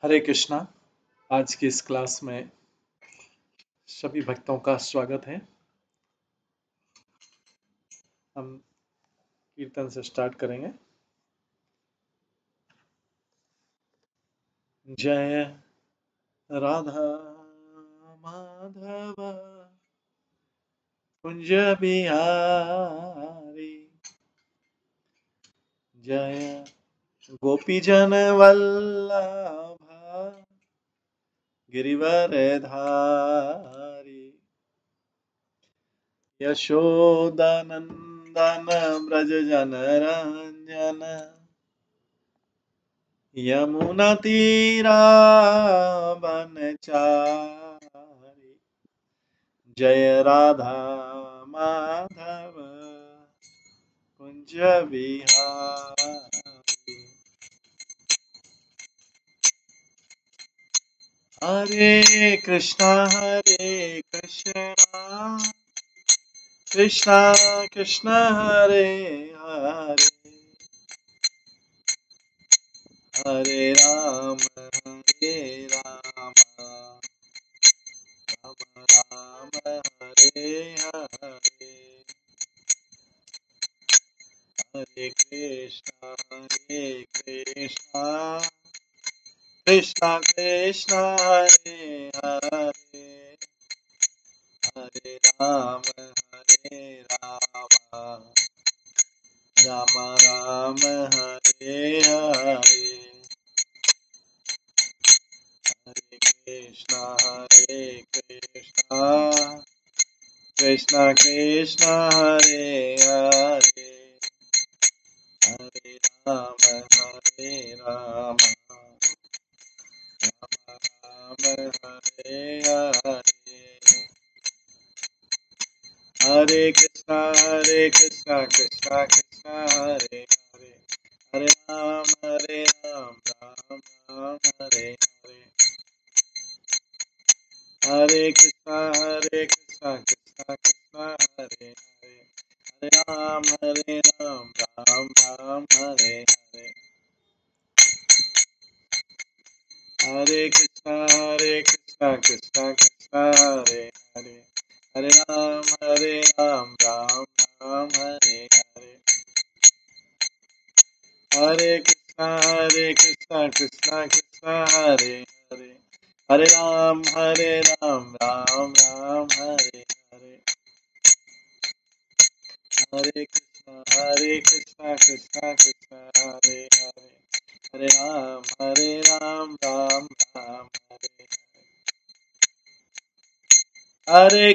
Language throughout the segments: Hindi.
हरे कृष्णा। आज की इस क्लास में सभी भक्तों का स्वागत है। हम कीर्तन से स्टार्ट करेंगे। जय राधा माधव कुंज बिहारी, जय गोपीजन वल्लभ गिरिवरधारी, यशोदानंदन ब्रज जन रंजन, यमुना तीरा बनचारी। जय राधा माधव कुंज बिहारी। हरे कृष्णा कृष्णा कृष्णा हरे हरे, हरे राम राम राम हरे हरे, हरे कृष्णा कृष्णा कृष्णा हरे हरे, हरे राम राम राम हरे हरे, हरे कृष्णा कृष्णा कृष्णा हरे हरे, हरे राम राम हरे हरे, हरे कृष्णा कृष्णा कृष्णा हरे हरे, हरे राम राम राम हरे हरे, हरे कृष्णा कृष्णा कृष्णा हरे हरे, हरे राम राम राम हरे हरे, हरे कृष्णा कृष्णा हरे हरे, हरे राम राम राम हरे हरे, हरे कृष्णा कृष्णा हरे हरे, हरे राम राम राम हरे हरे, हरे कृष्णा कृष्णा हरे हरे, हरे राम राम राम हरे हरे, हरे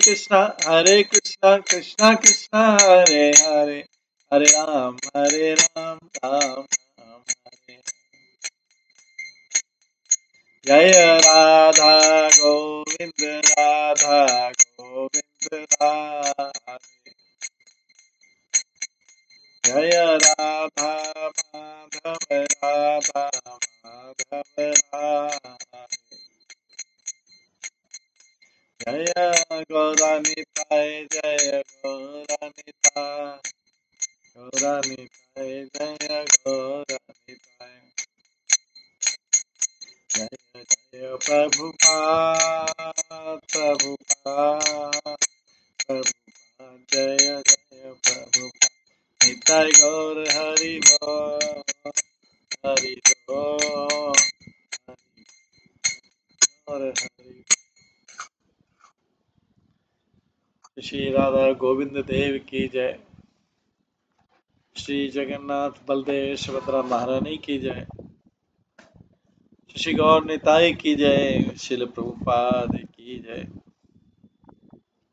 कृष्णा कृष्णा हरे हरे, हरे राम राम राम हरे, जय राधा गोविंद राधे, जय राधा माधव राधे, जय गौरानिताय जय गौरानिताय जय गौरानिताय, जय जय प्रभुपाद जय जय प्रभुपाद, निताय गौर हरि बोल हरि बोल हरि। श्री राधा गोविंद देव की जय, श्री जगन्नाथ बलदेव सुभद्रा महारानी की जय, श्री गौर निताई की जय, शिल प्रभुपाद की जय।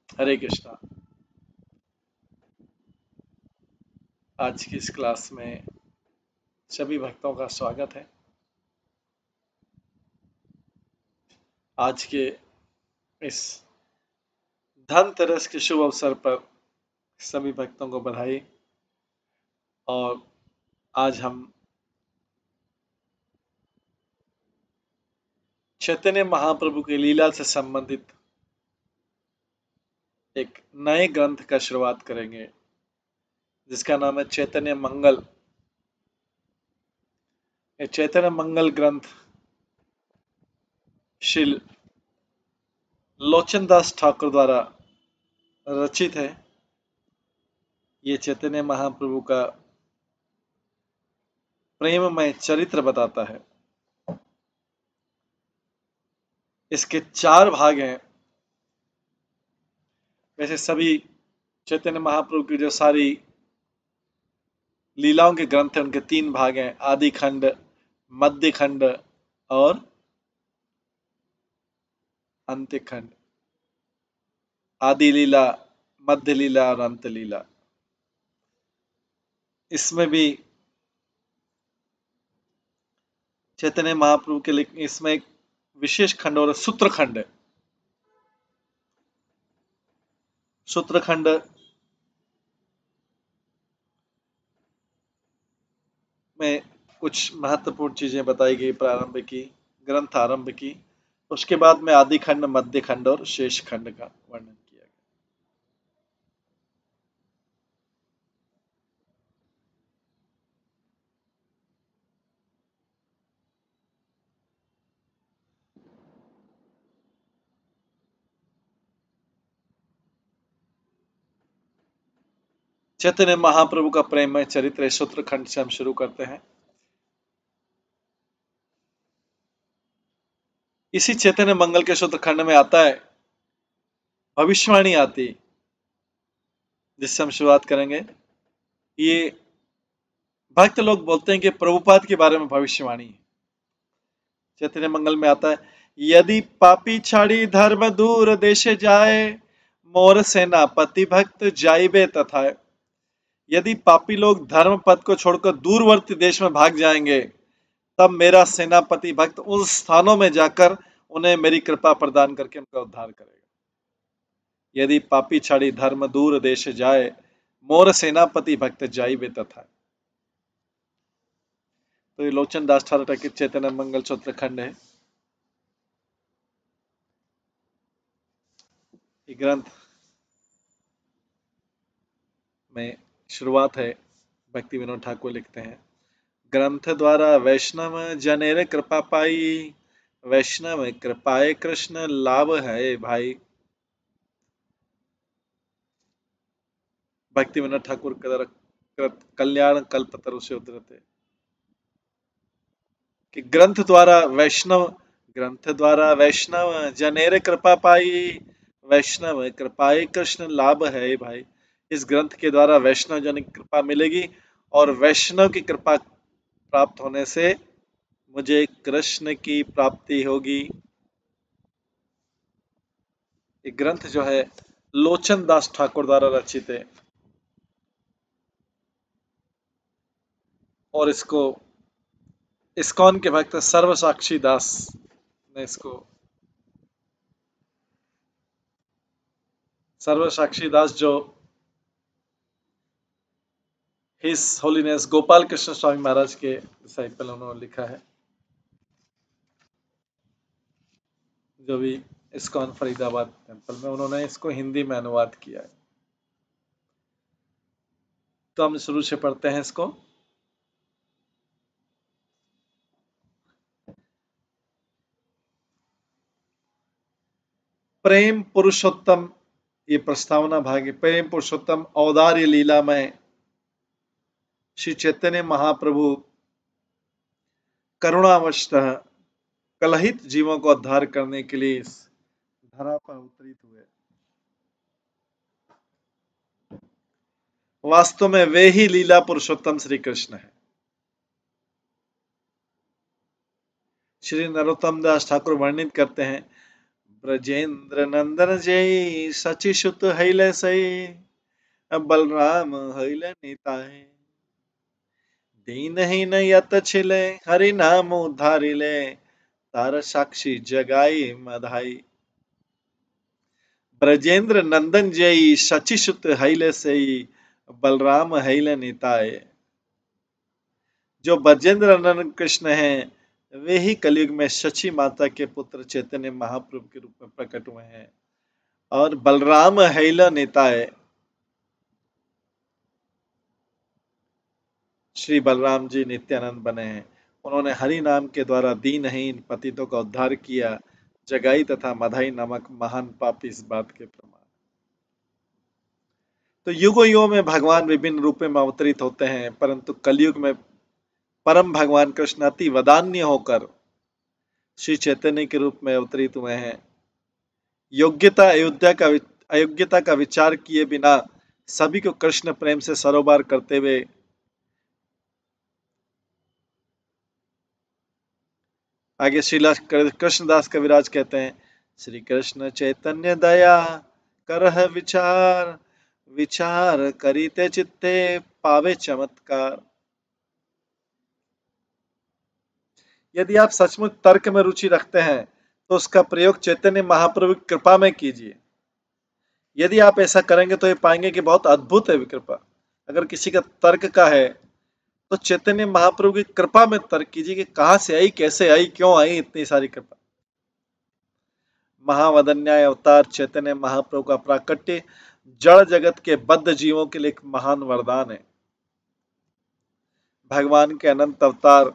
हरे कृष्णा। आज की इस क्लास में सभी भक्तों का स्वागत है। आज के इस धनतेरस के शुभ अवसर पर सभी भक्तों को बधाई। और आज हम चैतन्य महाप्रभु की लीला से संबंधित एक नए ग्रंथ का शुरुआत करेंगे जिसका नाम है चैतन्य मंगल। ये चैतन्य मंगल ग्रंथ श्री लोचन दास ठाकुर द्वारा रचित है। ये चैतन्य महाप्रभु का प्रेममय चरित्र बताता है। इसके 4 भाग हैं। वैसे सभी चैतन्य महाप्रभु की जो सारी लीलाओं के ग्रंथ हैं उनके 3 भाग हैं, आदि खंड, मध्य खंड और अंत्य खंड। आदि लीला, मध्य लीला और अंत लीला। इसमें भी चैतन्य महाप्रभु के लिए इसमें एक विशेष खंड और सूत्र खंड है। सूत्र खंड में कुछ महत्वपूर्ण चीजें बताई गई, प्रारंभ की, ग्रंथ आरंभ की। उसके बाद में आदि खंड, मध्य खंड और शेष खंड का वर्णन किया गया। चैतन्य महाप्रभु का प्रेममय चरित्र सूत्र खंड से हम शुरू करते हैं। इसी चैतन्य मंगल के सूत्र खंड में आता है, भविष्यवाणी आती, जिससे हम शुरुआत करेंगे। ये भक्त लोग बोलते हैं कि प्रभुपाद के बारे में भविष्यवाणी है। चैतन्य मंगल में आता है, यदि पापी छाड़ी धर्म दूर देश जाए, मोर सेनापति भक्त जाइबे तथा। यदि पापी लोग धर्म पद को छोड़कर दूरवर्ती देश में भाग जाएंगे, तब मेरा सेनापति भक्त उन स्थानों में जाकर उन्हें मेरी कृपा प्रदान करके उनका उद्धार करेगा। यदि पापी छाड़ी धर्म दूर देश जाए, मोर सेनापति भक्त जाइबे तथा। तो ये लोचन दास ठाकुर के चैतन्य मंगल सूत्र खंड है। ये ग्रंथ में शुरुआत है। भक्ति विनोद ठाकुर लिखते हैं, ग्रंथ द्वारा वैष्णव जनेर कृपा पाई, वैष्णव कृपाए कृष्ण लाभ है भाई। भक्ति विनोद ठाकुर कल्याण कल्पतरु से उद्धृत है कि ग्रंथ द्वारा वैष्णव जनेर कृपा पाई, वैष्णव कृपाए कृष्ण लाभ है भाई। इस ग्रंथ के द्वारा वैष्णव जन की कृपा मिलेगी और वैष्णव की कृपा प्राप्त होने से मुझे कृष्ण की प्राप्ति होगी। ये ग्रंथ जो है लोचन दास ठाकुर द्वारा रचित है और इसको इस्कॉन के भक्त सर्वसाक्षी दास ने इसको, सर्वसाक्षी दास जो हिज होलीनेस गोपाल कृष्ण स्वामी महाराज के डिसाइपल, उन्होंने लिखा है, जो भी इस्कॉन फरीदाबाद टेम्पल में, उन्होंने इसको हिंदी में अनुवाद किया है। तो हम शुरू से पढ़ते हैं इसको। प्रेम पुरुषोत्तम, ये प्रस्तावना भाग है। प्रेम पुरुषोत्तम औदार्य लीला में श्री चैतन्य महाप्रभु करुणावशतः कलहित जीवों को उद्धार करने के लिए इस धरा पर अवतरित हुए। वास्तव में वे ही लीला पुरुषोत्तम श्री कृष्ण है। श्री नरोत्तम दास ठाकुर वर्णित करते हैं, ब्रजेंद्र नंदन जय सची सुत हैले सई, बलराम हैले निताय, दीनहीन यत छिले हरि नाम उद्धारिले, तार साक्षी जगाई मधाई। ब्रजेंद्र नंदन जय सची सुत हैले सई, बलराम हैले निताय। जो ब्रजेंद्र नंदन कृष्ण हैं, वे ही कलयुग में शची माता के पुत्र चैतन्य महाप्रभु के रूप में प्रकट हुए हैं। और बलराम हैला निताय, श्री बलराम जी नित्यानंद बने हैं। उन्होंने हरि नाम के द्वारा दीनहीन पतितों का उद्धार किया, जगाई तथा मधाई नामक महान पापी इस बात के प्रमाण। तो युगों युगों में भगवान विभिन्न रूपों में अवतरित होते हैं, परंतु कलयुग में परम भगवान कृष्ण अति वदान्य होकर श्री चैतन्य के रूप में अवतरित हुए हैं। अयोग्यता का विचार किए बिना सभी को कृष्ण प्रेम से सरोबार करते हुए आगे श्रीला कृष्णदास कविराज कहते हैं, श्री कृष्ण चैतन्य दया करह विचार, विचार करीते चित्ते पावे चमत्कार। यदि आप सचमुच तर्क में रुचि रखते हैं तो उसका प्रयोग चैतन्य महाप्रभु की कृपा में कीजिए। यदि आप ऐसा करेंगे तो ये पाएंगे कि बहुत अद्भुत है कृपा। अगर किसी का तर्क का है तो चैतन्य महाप्रभु की कृपा में तर्क कीजिए कि कहां से आई, कैसे आई, क्यों आई इतनी सारी कृपा। महावदन्याय अवतार चैतन्य महाप्रभु का प्राकट्य जड़ जगत के बद्ध जीवों के लिए एक महान वरदान है। भगवान के अनंत अवतार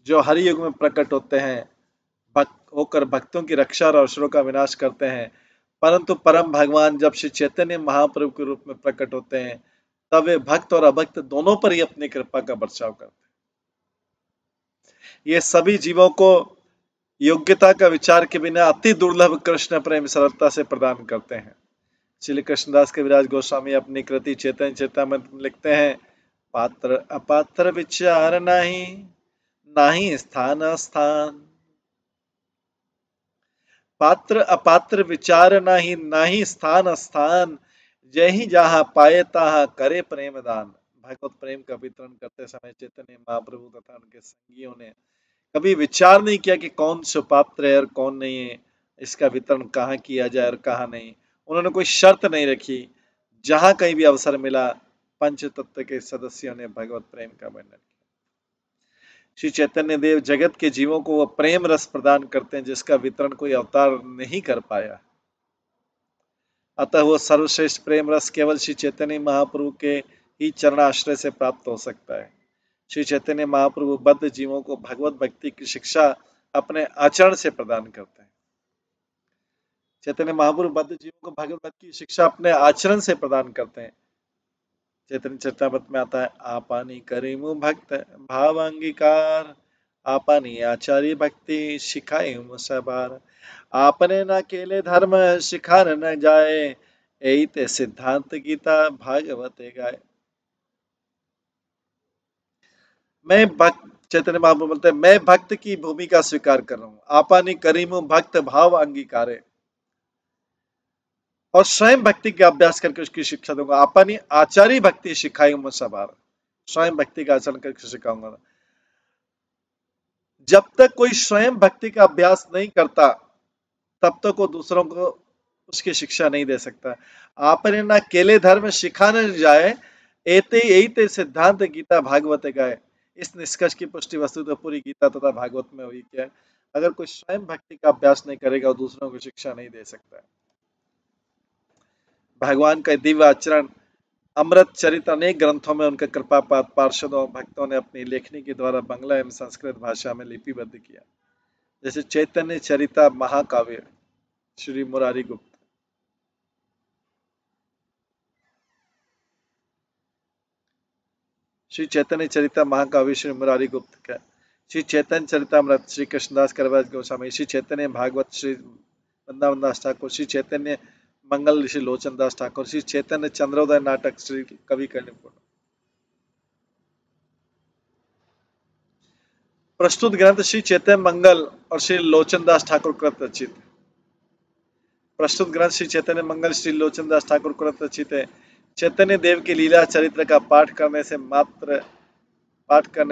जो हर युग में प्रकट होते हैं, होकर भक्तों की रक्षा और असुरों का विनाश करते हैं, परंतु परम भगवान जब श्री चैतन्य महाप्रभु के रूप में प्रकट होते हैं तब वे भक्त और अभक्त दोनों पर ही अपनी कृपा का बर्ताव करते हैं। ये सभी जीवों को योग्यता का विचार के बिना अति दुर्लभ कृष्ण प्रेम सरलता से प्रदान करते हैं। श्री कृष्णदास कविराज गोस्वामी अपनी कृति चैतन्य चरितामृत में लिखते हैं, पात्र अपात्र विचार नहीं, नाही स्थान स्थान। पात्र अपात्र विचार नाही, नाही स्थान स्थान। जय ही जहां पाए तहां करे प्रेम दान। भगवत प्रेम का वितरण करते समय चैतन्य महाप्रभु तथा उनके संगियों ने कभी विचार नहीं किया कि कौन सुपात्र है और कौन नहीं है, इसका वितरण कहाँ किया जाए और कहाँ नहीं। उन्होंने कोई शर्त नहीं रखी। जहां कहीं भी अवसर मिला पंच तत्व के सदस्यों ने भगवत प्रेम का वर्णन किया। श्री चैतन्य देव जगत के जीवों को वह प्रेम रस प्रदान करते हैं जिसका वितरण कोई अवतार नहीं कर पाया। अतः वो सर्वश्रेष्ठ प्रेम रस केवल श्री चैतन्य महाप्रभु के ही चरणाश्रय से प्राप्त हो सकता है। श्री चैतन्य महाप्रभु बद्ध जीवों को भगवत भक्ति की शिक्षा अपने आचरण से प्रदान करते हैं। चैतन्य महाप्रभु बद्ध जीवों को भगवत भक्ति की शिक्षा अपने आचरण से प्रदान करते हैं। चैतन्य चरितामृत में आता है, आपानी करीमु भक्त भाव अंगीकार, आपनी आचार्य भक्ति सिखाई मुसबार। आपने न केले धर्म सिखार न जाए, एते सिद्धांत गीता भागवते गाए। मैं भक्त, चैतन्य महाप्रभु बोलते हैं, मैं भक्त की भूमिका स्वीकार कर रहा हूं। आपानी करीमु भक्त भाव अंगीकारे, और स्वयं भक्ति का अभ्यास करके उसकी शिक्षा दूंगा। आपनी आचार्य भक्ति सिखाई मुसबार, स्वयं भक्ति का आचरण करके सिखाऊंगा। जब तक कोई स्वयं भक्ति का अभ्यास नहीं करता तब तक वो दूसरों को उसकी शिक्षा नहीं दे सकता। आपने ना केले धर्म सिखाने जाए, एते यही ते सिद्धांत गीता भागवत गाए। इस निष्कर्ष की पुष्टि वस्तु तो पूरी गीता तथा भागवत में हुई क्या है। अगर कोई स्वयं भक्ति का अभ्यास नहीं करेगा वो दूसरों को शिक्षा नहीं दे सकता। भगवान का दिव्य आचरण अमृत चरित्र अनेक ग्रंथों में उनके कृपा पार्षदों भक्तों ने अपनी लेखनी के द्वारा बांग्ला एवं संस्कृत भाषा में लिपिबद्ध किया। जैसे चैतन्य चरिता महाकाव्य श्री मुरारी गुप्त, श्री चैतन्य चरिता महाकाव्य श्री मुरारी गुप्त का, श्री चैतन्य चरितामृत श्री कृष्णदास कविराज गोस्वामी, श्री चैतन्य भागवत श्री वृंदावन दास ठाकुर, श्री चैतन्य मंगल श्री लोचन दास ठाकुर, श्री चैतन्य चंद्रोदय नाटक श्री कवि कर्णिपुर। प्रस्तुत ग्रंथ श्री चैतन्य मंगल और श्री लोचन दास ठाकुर कृत रचित। प्रस्तुत ग्रंथ श्री चैतन्य मंगल श्री लोचन दास ठाकुर कृत रचित है। चैतन्य देव की लीला चरित्र का पाठ करने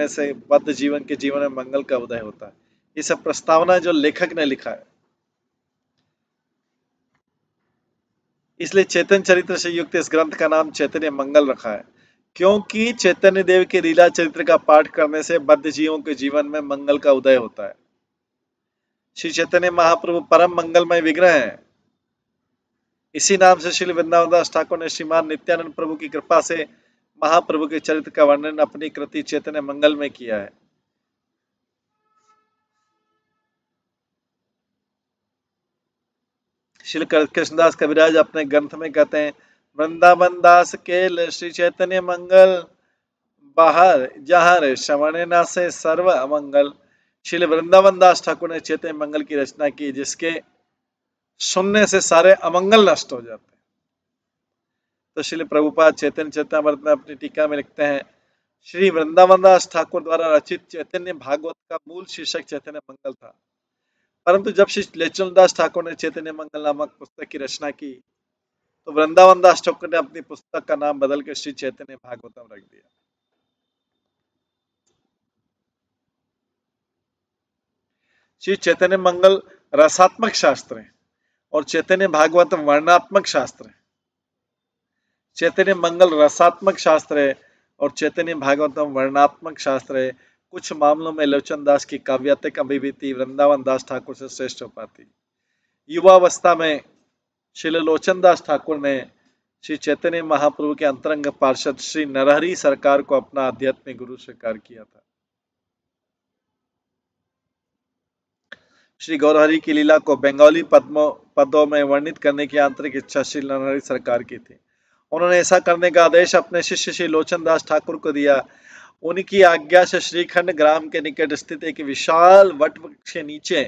से बद्ध जीवन के जीवन में मंगल का उदय होता है। ये सब प्रस्तावना जो लेखक ने लिखा है, इसलिए चैतन्य चरित्र से युक्त इस ग्रंथ का नाम चैतन्य मंगल रखा है, क्योंकि चैतन्य देव के लीला चरित्र का पाठ करने से बद्ध जीवों के जीवन में मंगल का उदय होता है। श्री चैतन्य महाप्रभु परम मंगलमय विग्रह है। इसी नाम से श्री वृंदावन दास ठाकुर ने श्रीमान नित्यानंद प्रभु की कृपा से महाप्रभु के चरित्र का वर्णन अपनी कृति चैतन्य मंगल में किया है। श्री कृष्णदास कविराज अपने ग्रंथ में कहते हैं, वृंदावन दास के श्री चैतन्य मंगल बाहर जहाँ श्रवण न से सर्व अमंगल। श्री वृंदावन दास ठाकुर ने चैतन्य मंगल की रचना की, जिसके सुनने से सारे अमंगल नष्ट हो जाते हैं। तो श्री प्रभुपाद चैतन्य चरितामृत में अपनी टीका में लिखते हैं, श्री वृंदावन दास ठाकुर द्वारा रचित चैतन्य भागवत का मूल शीर्षक चैतन्य मंगल था, परंतु जब श्री लेचुन दास ठाकुर ने चैतन्य मंगल नामक पुस्तक की रचना की, तो वृंदावन दास ठाकुर ने अपनी पुस्तक का नाम बदलकर श्री चैतन्य भागवतम रख दिया। श्री चैतन्य मंगल रसात्मक शास्त्र है और चैतन्य भागवतम वर्णात्मक शास्त्र है। चैतन्य मंगल रसात्मक शास्त्र है और चैतन्य भागवतम वर्णात्मक शास्त्र है। कुछ मामलों में लोचन दास की काव्यात्मक अभिव्यक्ति वृंदावन दास ठाकुर से श्रेष्ठ हो पाती। युवावस्था में श्री लोचन दास ठाकुर ने श्री चैतन्य महाप्रभु के अंतरंग पार्षद श्री नरहरि सरकार को अपना आध्यात्मिक गुरु स्वीकार किया था। श्री गौरहरि की लीला को बंगाली पदों में वर्णित करने की आंतरिक इच्छा श्री नरहरि सरकार की थी। उन्होंने ऐसा करने का आदेश अपने शिष्य श्री लोचन दास ठाकुर को दिया। उनकी आज्ञा से श्रीखंड ग्राम के निकट स्थित एक विशाल वट वृक्ष के नीचे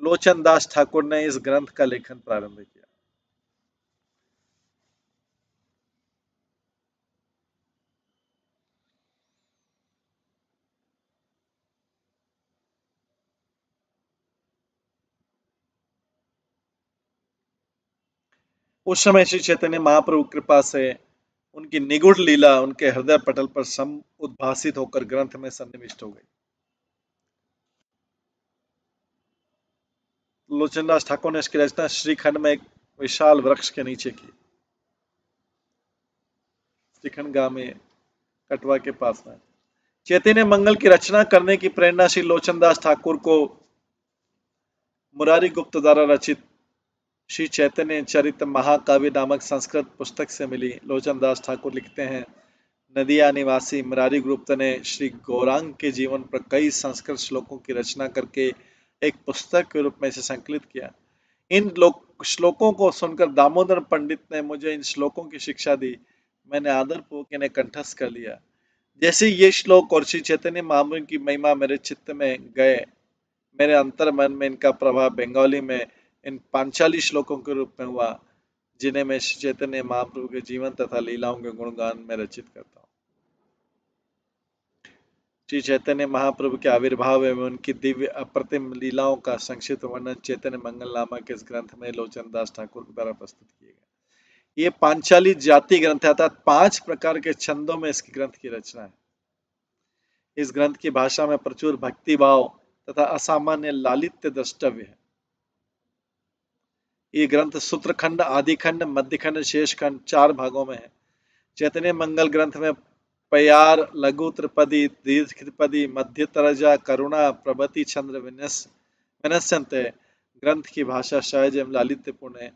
लोचन दास ठाकुर ने इस ग्रंथ का लेखन प्रारंभ किया। उस समय श्री चैतन्य महाप्रभु कृपा से उनकी निगूढ़ लीला उनके हृदय पटल पर सम उद्भासित होकर ग्रंथ में सन्निविष्ट हो गई। लोचनदास ठाकुर ने इसकी रचना श्रीखंड में एक विशाल वृक्ष के नीचे की। श्रीखंड गांव में कटवा के पास में। चैतन्य मंगल की रचना करने की प्रेरणा श्री लोचनदास ठाकुर को मुरारी गुप्त द्वारा रचित श्री चैतन्य चरित महाकाव्य नामक संस्कृत पुस्तक से मिली। लोचनदास ठाकुर लिखते हैं, नदिया निवासी मुरारी गुप्त ने श्री गौरांग के जीवन पर कई संस्कृत श्लोकों की रचना करके एक पुस्तक के रूप में इसे संकलित किया। इन श्लोकों को सुनकर दामोदर पंडित ने मुझे इन श्लोकों की शिक्षा दी। मैंने आदरपूर्वक इन्हें कंठस्थ कर लिया। जैसे ये श्लोक और श्री चैतन्य महाप्रभु की महिमा मेरे चित्त में गए, मेरे अंतर मन में इनका प्रभाव बंगाली में इन पांचाली श्लोकों के रूप में हुआ, जिन्हें मैं श्री चैतन्य महाप्रभु के जीवन तथा लीलाओं के गुणगान में रचित करता हूँ। श्री चैतन्य महाप्रभु के आविर्भाव एवं उनकी दिव्य अप्रतिम लीलाओं का संक्षिप्त वर्णन चैतन्य मंगल नामक इस ग्रंथ में लोचन दास ठाकुर द्वारा प्रस्तुत किए गए। ये पांचाली जाति ग्रंथ है, अर्थात 5 प्रकार के छंदों में इसकी ग्रंथ की रचना है। इस ग्रंथ की भाषा में प्रचुर भक्ति भाव तथा असामान्य लालित्य द्रष्टव्य है। ये ग्रंथ सूत्रखंड, आदिखंड, मध्यखंड, शेषखंड 4 भागों में है। चैतन्य मंगल ग्रंथ में पयार, लघु त्रिपदी, दीर्घ त्रिपदी, मध्य तरजा, करुणा, प्रभति चंद्र विनश्यंत है। ग्रंथ की भाषा सहज एवं लालित्यपूर्ण है।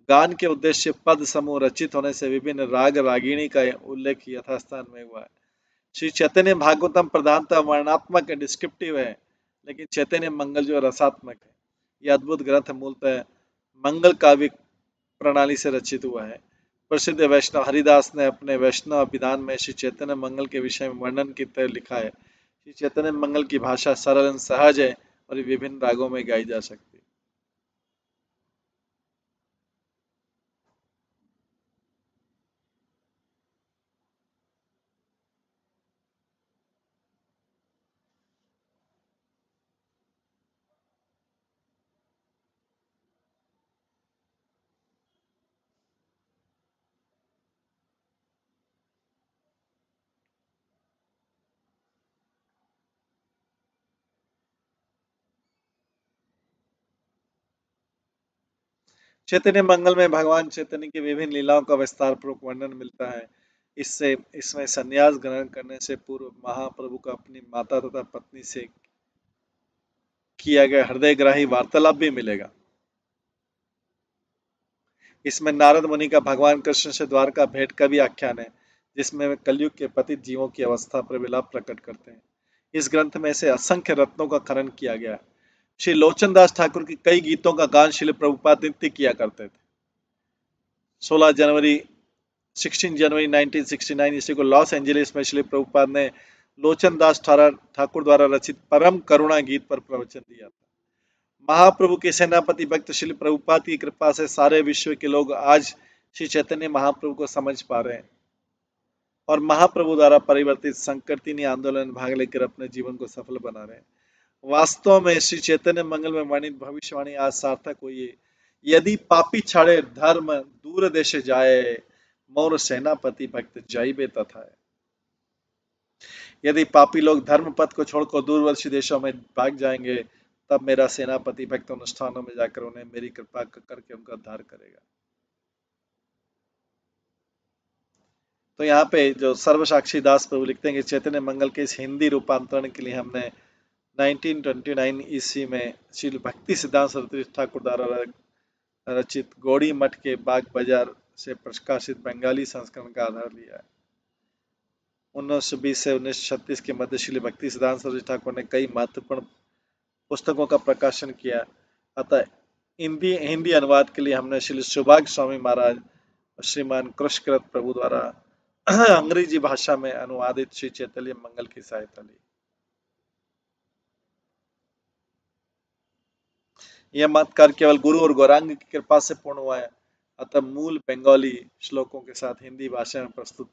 गान के उद्देश्य पद समूह रचित होने से विभिन्न राग रागिणी का उल्लेख यथास्थान में हुआ है। श्री चैतन्य भागवतम प्रधानतः वर्णात्मक डिस्क्रिप्टिव है, लेकिन चैतन्य मंगल जो रसात्मक है। यह अद्भुत ग्रंथ मूलतः मंगल काव्य प्रणाली से रचित हुआ है। प्रसिद्ध वैष्णव हरिदास ने अपने वैष्णव अभिधान में श्री चैतन्य मंगल के विषय में वर्णन की तरह लिखा है। श्री चैतन्य मंगल की भाषा सरल एवं सहज है और विभिन्न रागों में गाई जा सकती है। चैतन्य मंगल में भगवान चैतन्य की विभिन्न लीलाओं का विस्तार पूर्वक वर्णन मिलता है। इसमें संन्यास ग्रहण करने से पूर्व महाप्रभु का अपनी माता तथा पत्नी से किया गया हृदयग्राही वार्तालाप भी मिलेगा। इसमें नारद मुनि का भगवान कृष्ण से द्वारका भेंट का भी आख्यान है, जिसमें वे कलयुग के पतित जीवों की अवस्था पर विलाप प्रकट करते हैं। इस ग्रंथ में से असंख्य रत्नों का खनन किया गया है। श्री लोचनदास ठाकुर की कई गीतों का गान श्रील प्रभुपाद नित्य किया करते थे। 16 जनवरी 16 जनवरी 1969 ईस्वी को लॉस एंजलिस में श्री प्रभुपाद ने लोचनदास ठाकुर द्वारा रचित परम करुणा गीत पर प्रवचन दिया था। महाप्रभु के सेनापति भक्त श्री प्रभुपाद की कृपा से सारे विश्व के लोग आज श्री चैतन्य महाप्रभु को समझ पा रहे हैं और महाप्रभु द्वारा परिवर्तित संकीर्तनी आंदोलन में भाग लेकर अपने जीवन को सफल बना रहे हैं। वास्तव में श्री चैतन्य मंगल में वर्णित भविष्यवाणी आज सार्थक हुई है। यदि पापी छाड़े धर्म दूर देश जाए, मोर सेनापति भक्त जाइबे तथा। यदि पापी लोग धर्म पथ को छोड़कर दूरवर्ती देशों में भाग जाएंगे, तब मेरा सेनापति भक्त अनुष्ठानों में जाकर उन्हें मेरी कृपा करके उनका उद्धार करेगा। तो यहाँ पे जो सर्वसाक्षी दास प्रभु लिखते हैं कि चैतन्य मंगल के इस हिंदी रूपांतरण के लिए हमने 1929 ईस्वी में श्री भक्ति सिद्धांत सरस्वती ठाकुर द्वारा रचित गौड़ी मठ के बाग बाजार से प्रकाशित बंगाली संस्करण का आधार लिया है। 1920 से 1936 के मध्य श्री भक्ति सिद्धांत सरस्वती ठाकुर ने कई महत्वपूर्ण पुस्तकों का प्रकाशन किया। अतः हिंदी अनुवाद के लिए हमने श्री सुभाष स्वामी महाराज और श्रीमान कृष्णकृत प्रभु द्वारा अंग्रेजी भाषा में अनुवादित श्री चैतन्य मंगल की सहायता ली। यह मत केवल गुरु और गौरांग की कृपा से पूर्ण हुआ है, अतः मूल बंगाली श्लोकों के साथ हिंदी भाषा में प्रस्तुत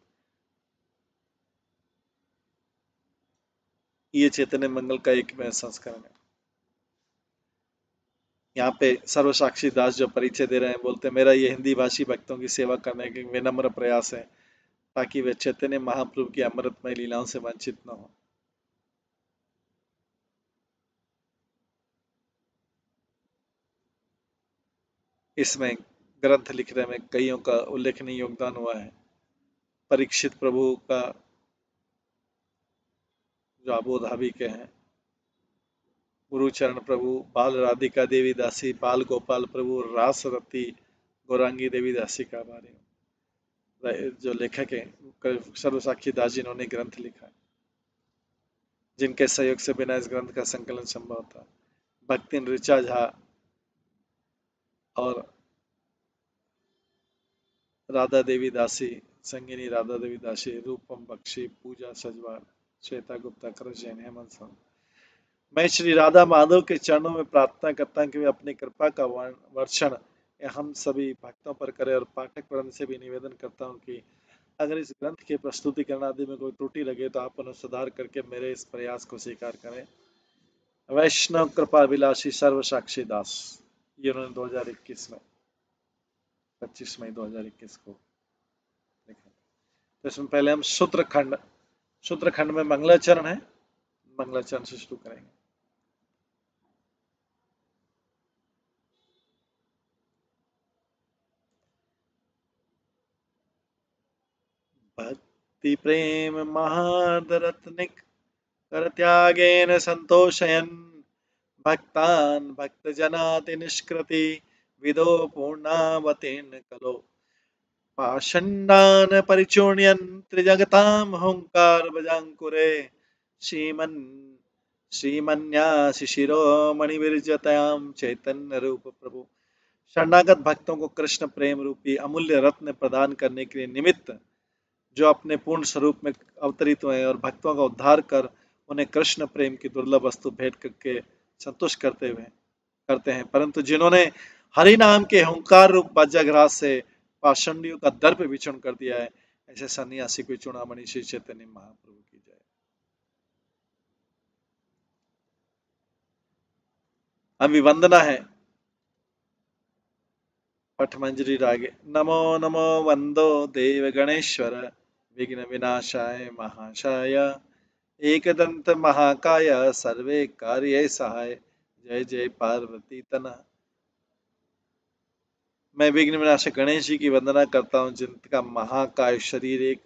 ये चैतन्य मंगल का एक संस्करण है। यहाँ पे सर्वसाक्षी दास जो परिचय दे रहे हैं, बोलते हैं मेरा ये हिंदी भाषी भक्तों की सेवा करने के विनम्र प्रयास है ताकि वे चैतन्य महाप्रभु की अमृतमय लीलाओं से वंचित न हो। इसमें ग्रंथ लिखने में कईयों का उल्लेखनीय योगदान हुआ है। परीक्षित प्रभु का जो अबोधाबी के हैं, गुरुचरण प्रभु, बाल राधिका देवी दासी, बाल गोपाल प्रभु, रास रति गौरांगी देवी दासी का बारे में जो लेखक है सर्वसाक्षी दास जी इन्होंने ग्रंथ लिखा है, जिनके सहयोग से बिना इस ग्रंथ का संकलन संभव था। भक्ति ऋचा झा और राधा देवी दासी, संगिनी राधा देवी दासी, रूपम बख्शी, पूजा सजवार, श्वेता गुप्ता, कर जैन, हेमंत साहब। मैं श्री राधा माधव के चरणों में प्रार्थना करता हूँ कि वे अपनी कृपा का वर्षण हम सभी भक्तों पर करें और पाठक वृंद से भी निवेदन करता हूँ कि अगर इस ग्रंथ के प्रस्तुतिकरण आदि में कोई त्रुटि लगे तो आप उन्हें सुधार करके मेरे इस प्रयास को स्वीकार करें। वैष्णव कृपा विलासी सर्वसाक्षी दास, ये उन्होंने 2021 में 25 मई 2021 को लिखा। तो इसमें पहले हम सूत्रखंड में मंगलाचरण है, मंगलाचरण से शुरू करेंगे। भक्ति प्रेम महादरत्निक कर त्यागेन संतोषयन् भक्तान् भक्तजनाति निष्कृति विदो पूर्णावतेन कलो पाषण्डान् परिचूर्णयन् त्रिजगतां हुंकार भजांकुरे श्रीमन्यासिशिरो मणिविरजतायां चैतन्य रूप प्रभु। शरणागत भक्तों को कृष्ण प्रेम रूपी अमूल्य रत्न प्रदान करने के लिए निमित्त जो अपने पूर्ण स्वरूप में अवतरित हुए और भक्तों का उद्धार कर उन्हें कृष्ण प्रेम की दुर्लभ वस्तु भेंट करके संतुष्ट करते हैं, परंतु जिन्होंने हरि नाम के हुंकार रूप वज्रघात से पाषंडियों का दर्प विचूर्ण कर दिया है, ऐसे सन्यासी को चूड़ामणि श्री चैतन्य महाप्रभु की जय। अभिवंदना है पठमंजरी रागे। नमो नमो वंदो देव गणेश्वर विघ्न विनाशाय महाशाय एकदंत महाकाय सर्वे कार्य सहाय जय जय पार्वती तना। मैं विघ्न विनाशक गणेश जी की वंदना करता हूँ, जिनका महाकाय शरीर एक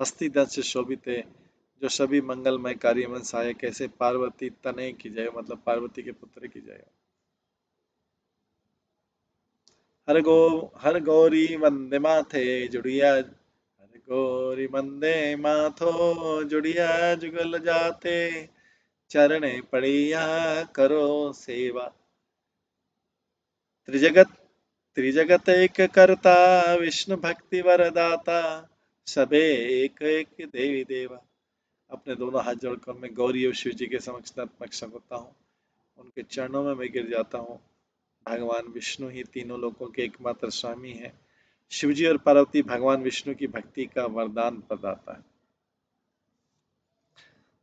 हस्ती दंत से शोभित है, जो सभी मंगलमय कार्य में सहायक। ऐसे पार्वती तनय की जय, मतलब पार्वती के पुत्र की जय। हर गौरी वंदे माथे जुड़िया, हर गौरी वंदे माथो जुड़िया जुगल जाते चरणे पड़िया करो सेवा। त्रिजगत त्रिजगत एक करता, विष्णु भक्ति वरदाता, सबे एक एक देवी देवा। अपने दोनों हाथ जोड़कर मैं गौरी और शिव जी के समक्ष नतमस्तक होता हूँ। उनके चरणों में मैं गिर जाता हूँ। भगवान विष्णु ही तीनों लोकों के एकमात्र स्वामी हैं। शिवजी और पार्वती भगवान विष्णु की भक्ति का वरदान प्रदाता है।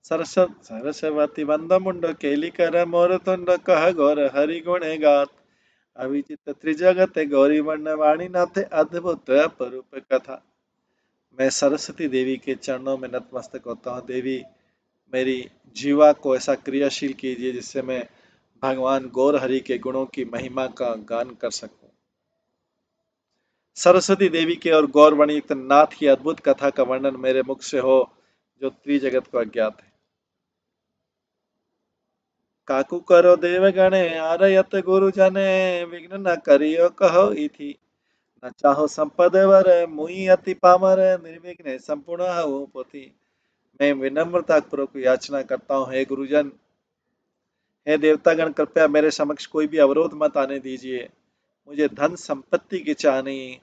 सरस्वती वंद मुंड केली कर मोर तुंड, कह गौर हरि गुण गात। अविचित त्रिजगत गौरी वर्ण वाणी नाथे, अद्भुत अपरूप कथा। मैं सरस्वती देवी के चरणों में नतमस्तक होता हूँ। देवी, मेरी जीवा को ऐसा क्रियाशील कीजिए जिससे मैं भगवान गौर हरि के गुणों की महिमा का गान कर सकूं। सरस्वती देवी के और गौरवाणी युक्त नाथ की अद्भुत कथा का वर्णन मेरे मुख से हो, जो त्रिजगत को अज्ञात है। काकू करो देव गणे, आरयत गुरु जने, विघ्न न करियो कहो इति। न चाहो संपद वर, मुई अति पामर, निर्विघ्न संपूर्ण हूँ पोथी। मैं विनम्रता पूर्वक याचना करता हूँ, हे गुरुजन, हे देवतागण, कृपया मेरे समक्ष कोई भी अवरोध मत आने दीजिए। मुझे धन संपत्ति की चाह नहीं,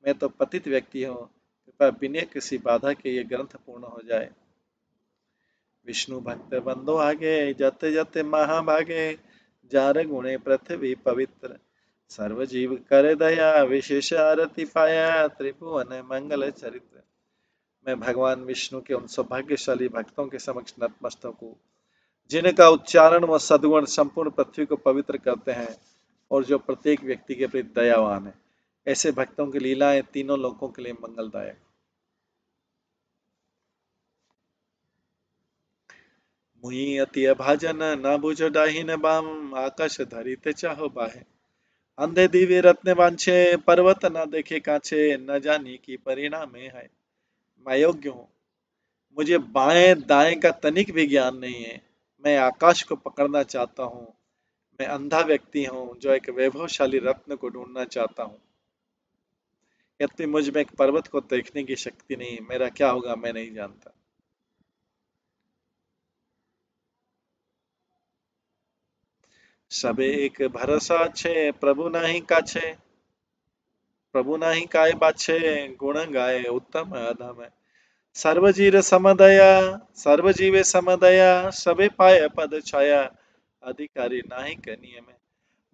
मैं तो पतित व्यक्ति हूँ। कृपया बिना किसी बाधा के ये ग्रंथ पूर्ण हो जाए। विष्णु भक्त बंधु आगे, जते जते महाभागे, जार गुणे पृथ्वी पवित्र। सर्व जीव करे दया, विशेष आरती पाया, त्रिभुवन मंगल चरित्र। मैं भगवान विष्णु के उन सौभाग्यशाली भक्तों के समक्ष नतमस्तक हूँ, जिनका उच्चारण व सद्गुण संपूर्ण पृथ्वी को पवित्र करते हैं और जो प्रत्येक व्यक्ति के प्रति दयावान है। ऐसे भक्तों की लीलाएं तीनों लोकों के लिए मंगलदायक। मुहि अति अभाजन, न बुझ डाहिन बाम, आकाश धरित चाहो बाहे। अंधे दिव्य रत्न वांछे, पर्वत न देखे काछे, न जानी की परिणाम है। मैं योग्य हूँ, मुझे बाएं दाएं का तनिक भी ज्ञान नहीं है। मैं आकाश को पकड़ना चाहता हूँ। मैं अंधा व्यक्ति हूँ जो एक वैभवशाली रत्न को ढूंढना चाहता हूँ। यद्यपि मुझ में एक पर्वत को देखने की शक्ति नहीं, मेरा क्या होगा मैं नहीं जानता। सबे एक भरोसा छे, प्रभु नाही काछे, प्रभु नाही काय बाछे, गुण गाए उत्तम अधम। सर्वजीव समदया, सर्वजीवे समदया, सबे पाए पद छाया, अधिकारी नाही कनिय में।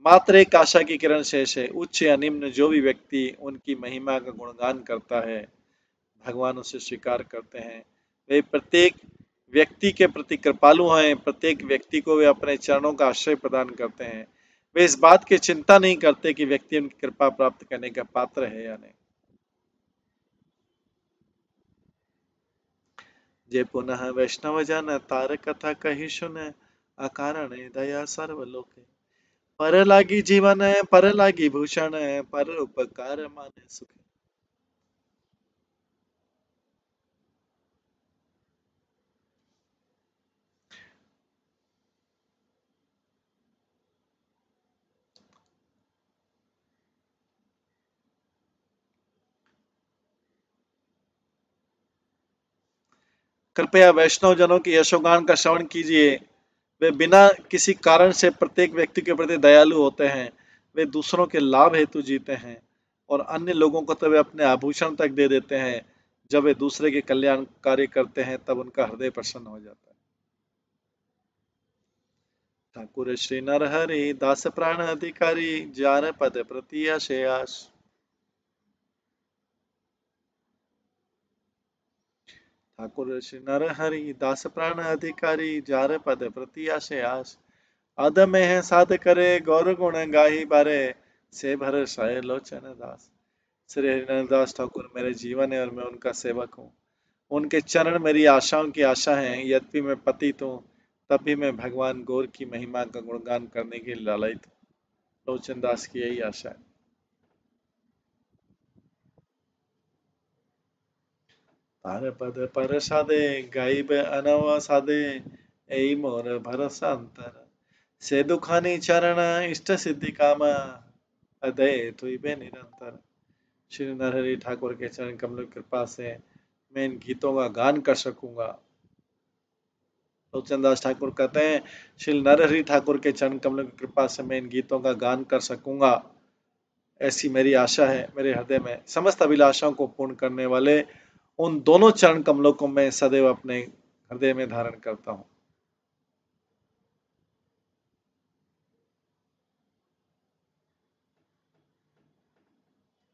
मात्र एक आशा की किरण शेष है। उच्च या निम्न जो भी व्यक्ति उनकी महिमा का गुणगान करता है, भगवान उसे स्वीकार करते हैं। वे प्रत्येक व्यक्ति के प्रति कृपालु हैं। प्रत्येक व्यक्ति को वे अपने चरणों का आश्रय प्रदान करते हैं। वे इस बात की चिंता नहीं करते कि व्यक्ति उनकी कृपा प्राप्त करने का पात्र है या नहीं। जे पुनः वैष्णव जन, तार कथा कही सुन, अकारण दया सर्वलोके। पर लागी जीवन है, पर लागी भूषण है, पर उपकार माने सुख। कृपया वैष्णव जनों के यशोगान का श्रवण कीजिए। वे बिना किसी कारण से प्रत्येक व्यक्ति के प्रति दयालु होते हैं। वे दूसरों के लाभ हेतु जीते हैं और अन्य लोगों को तो वे अपने आभूषण तक दे देते हैं। जब वे दूसरे के कल्याण कार्य करते हैं तब उनका हृदय प्रसन्न हो जाता है। ठाकुर श्री नरहरि दास प्राण अधिकारी, जार पद प्रति आशयास। ठाकुर श्री नरहरि दास प्राण अधिकारी, जार पद प्रति आशयास। अदम है साध करे, गौर गुण गाही बारे, से भर साय लोचन दास। श्री हरिनंददास ठाकुर मेरे जीवन है और मैं उनका सेवक हूँ। उनके चरण मेरी आशाओं की आशा है। यद्यपि मैं पतित हूँ, तब भी मैं भगवान गौर की महिमा का गुणगान करने के लिए लालयित हूँ। लोचन दास की यही आशा है। तार पद पर सादे, गाइब अनव सादे, ऐ मोर भरोसा अंतर। से दुखानी चरण, इष्ट सिद्धि कामा, अदय तुई बे निरंतर। श्री नरहरि ठाकुर के चरण कमल की कृपा से मैं इन गीतों का गान कर सकूंगा। लोचन दास ठाकुर कहते हैं, श्री नरहरि ठाकुर के चरण कमलों की कृपा से मैं इन गीतों का गान कर सकूंगा, ऐसी मेरी आशा है। मेरे हृदय में समस्त अभिलाषाओं को पूर्ण करने वाले उन दोनों चरण कमलों को मैं सदैव अपने हृदय में धारण करता हूं।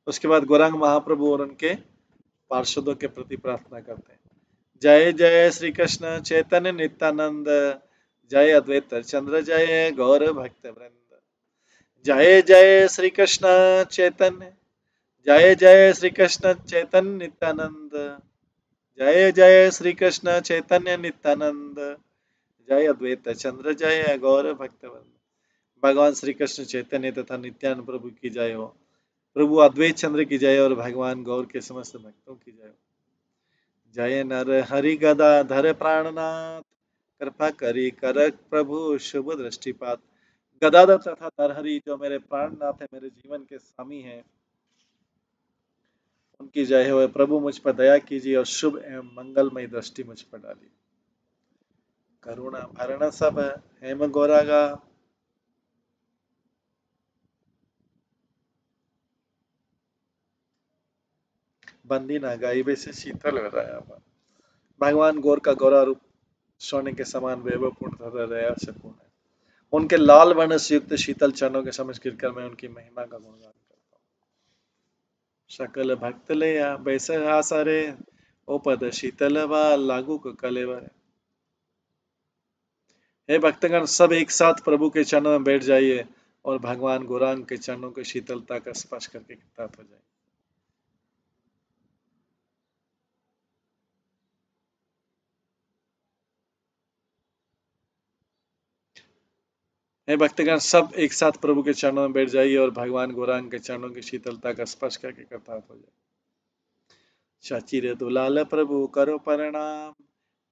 उसके बाद गौरांग महाप्रभु और उनके पार्षदों के प्रति प्रार्थना करते हैं। जय जय श्री कृष्ण चैतन्य नित्यानंद, जय अद्वैत चंद्र, जय गौर भक्त वृंद। जय जय श्री कृष्ण चैतन्य, जय जय श्री कृष्ण चैतन्य नित्यानंद, जय जय श्री कृष्ण चैतन्य नित्यानंद, जय अद्वैत चंद्र, जय गौर भक्त वृंद। भगवान श्री कृष्ण चैतन्य तथा नित्यानंद प्रभु की जय हो, प्रभु अद्वैत चंद्र की जय और भगवान गौर के समस्त भक्तों की जय हो। जय नर हरि गदाधर प्राणनाथ, कृपा करी कर प्रभु शुभ दृष्टिपात। गदाधर तथा नरहरि जो मेरे प्राणनाथ है, मेरे जीवन के स्वामी हैं, उनकी जय हो। प्रभु मुझ पर दया कीजिए और शुभ एवं मंगलमय दृष्टि मुझ पर डालिए। करुणा भरण सब हेम गोरागा, बंदी ना गाइबे से शीतल हृदय। भगवान गौर का गौरा रूप सोने के समान वैभवपूर्ण तथा दया से पूर्ण है। उनके लाल वर्ण से युक्त शीतल चरणों के समक्ष गिरकर मैं उनकी महिमा का गुणगान करता हूँ। सकल भक्त ले बैस आसारे, ओ पद शीतल व लागू को कलेवर। हे भक्तगण, सब एक साथ प्रभु के चरणों में बैठ जाइए और भगवान गौरांग के चरणों की शीतलता का स्पर्श करके कृतार्थ हो जाए। हे भक्तगण, सब एक साथ प्रभु के चरणों में बैठ जाइए और भगवान गौरांग के चरणों की शीतलता का स्पर्श करके कृतार्थ हो जाए। शचिर दुलाल प्रभु करो प्रणाम,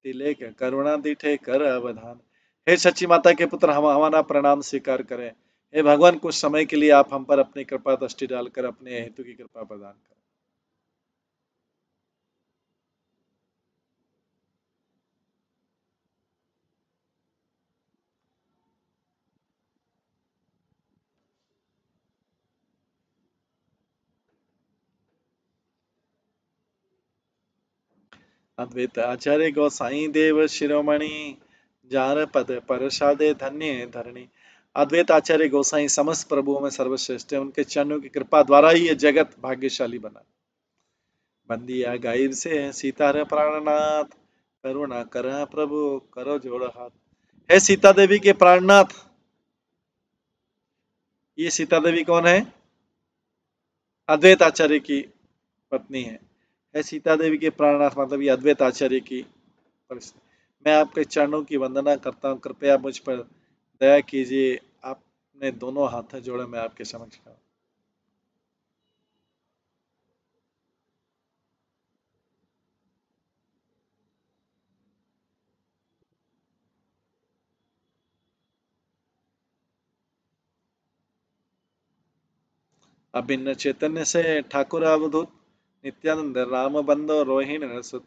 तिलेक करुणा दिठे कर अवधान। हे सच्ची माता के पुत्र, हम हमारा प्रणाम स्वीकार करें। हे भगवान, कुछ समय के लिए आप हम पर अपनी कृपा दृष्टि डालकर अपने हेतु की कृपा प्रदान करें। अद्वैत आचार्य गोसाई देव शिरोमणि, जार पद परसादे धन्य धरणी। अद्वैत आचार्य गोसाई समस्त प्रभुओं में सर्वश्रेष्ठ है। उनके चरणों की कृपा द्वारा ही ये जगत भाग्यशाली बना। बंदिया गाइर से सीतार प्राणनाथ, करुणा कर प्रभु करो जोड़ हाथ। हे सीता देवी के प्राणनाथ, ये सीता देवी कौन है? अद्वैत आचार्य की पत्नी है। हे सीता देवी के प्राणनाथ मतलब ये अद्वैत आचार्य की परिस्थिति। मैं आपके चरणों की वंदना करता हूँ, कृपया मुझ पर दया कीजिए। आपने दोनों हाथ जोड़े, मैं आपके समक्ष खड़ा हूं। अभिन्न चैतन्य से ठाकुर अवधूत, नित्यानंद राम बंदो रोहिणी नरसुत।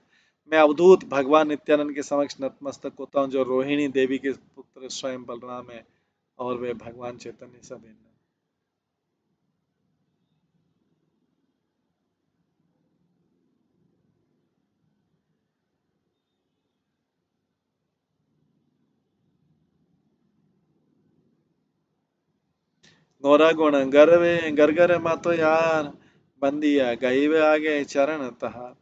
मैं अवधूत भगवान नित्यानंद के समक्ष नतमस्तक होता हूँ, जो रोहिणी देवी के पुत्र स्वयं बलराम है और वे भगवान चैतन्य से भिन्न है। गौरा गुण गर्वे गरगर मातो यार, बंदिया गईवे आगे चरण तहार।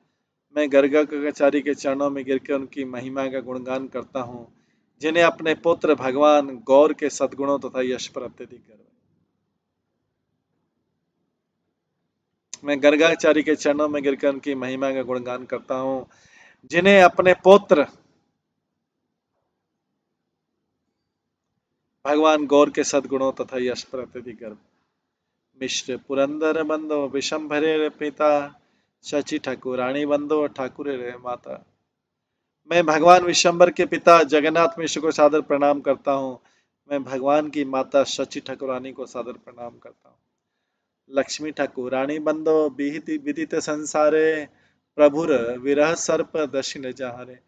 मैं गर्गाचारी के चरणों में गिरकर उनकी महिमा का गुणगान करता हूँ, जिन्हें अपने पुत्र भगवान गौर के सद्गुणों तथा यश पर अत्यधिक गर्व है। मैं गर्गाचारी के चरणों में गिरकर उनकी महिमा का गुणगान करता हूँ, जिन्हें अपने पुत्र भगवान गौर के सद्गुणों तथा यश पर अत्यधिक गर्व। मिश्र पुरंदर बंदो विशंभरे पिता, शचि ठाकुरानी बंदो ठाकुर रे माता। मैं भगवान विशंबर के पिता जगन्नाथ मिश्र को सादर प्रणाम करता हूँ। मैं भगवान की माता शचि ठाकुरानी को सादर प्रणाम करता हूँ। लक्ष्मी ठाकुरानी बंदो विहित विदित संसारे, प्रभुर विरह सर्प दक्षिण जहारे।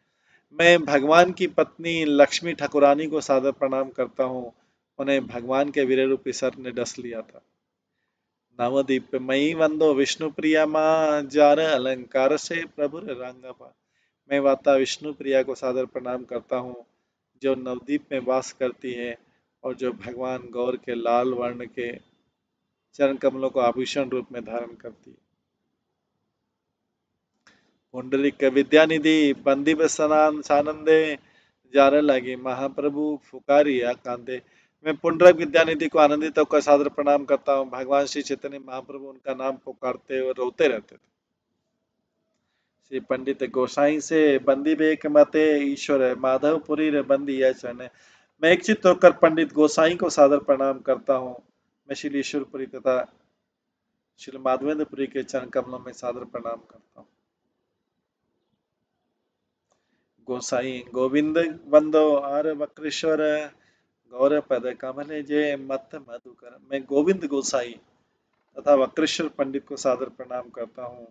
मैं भगवान की पत्नी लक्ष्मी ठाकुरानी को सादर प्रणाम करता हूँ। उन्हें भगवान के वीर रूपी सर ने डस लिया था। नवदीप मई वंदो विष्णु प्रिया माँ जार अलंकार से प्रभु रंगपा। मैं माता विष्णु प्रिया को सादर प्रणाम करता हूँ, जो नवदीप में वास करती है और जो भगवान गौर के लाल वर्ण के चरण कमलों को आभूषण रूप में धारण करती है। पुंडलिक विद्यानिधि बंदी स्नान सानंदे जाने लगी महाप्रभु फुकारिया कांदे। मैं पुंडरक विद्यानिधि को आनंदित होकर सादर प्रणाम करता हूँ। भगवान श्री चैतन्य महाप्रभु उनका नाम पुकारते और रोते रहते थे। श्री पंडित गोसाई से बंदी बेक मते ईश्वर माधवपुरी रे बंदी यह चरण। मैं इच्छित होकर पंडित गोसाई को सादर प्रणाम करता हूँ। मैं श्री ईश्वरपुरी तथा श्री माधवेंद्रपुरी के चरण कमलों में सादर प्रणाम करता हूँ। गोसाई गोविंद बंदो आर वक्रेश्वर गौर पद कमल जय मत मधुकर। मैं गोविंद गोसाई तथा वक्रेश्वर पंडित को सादर प्रणाम करता हूँ।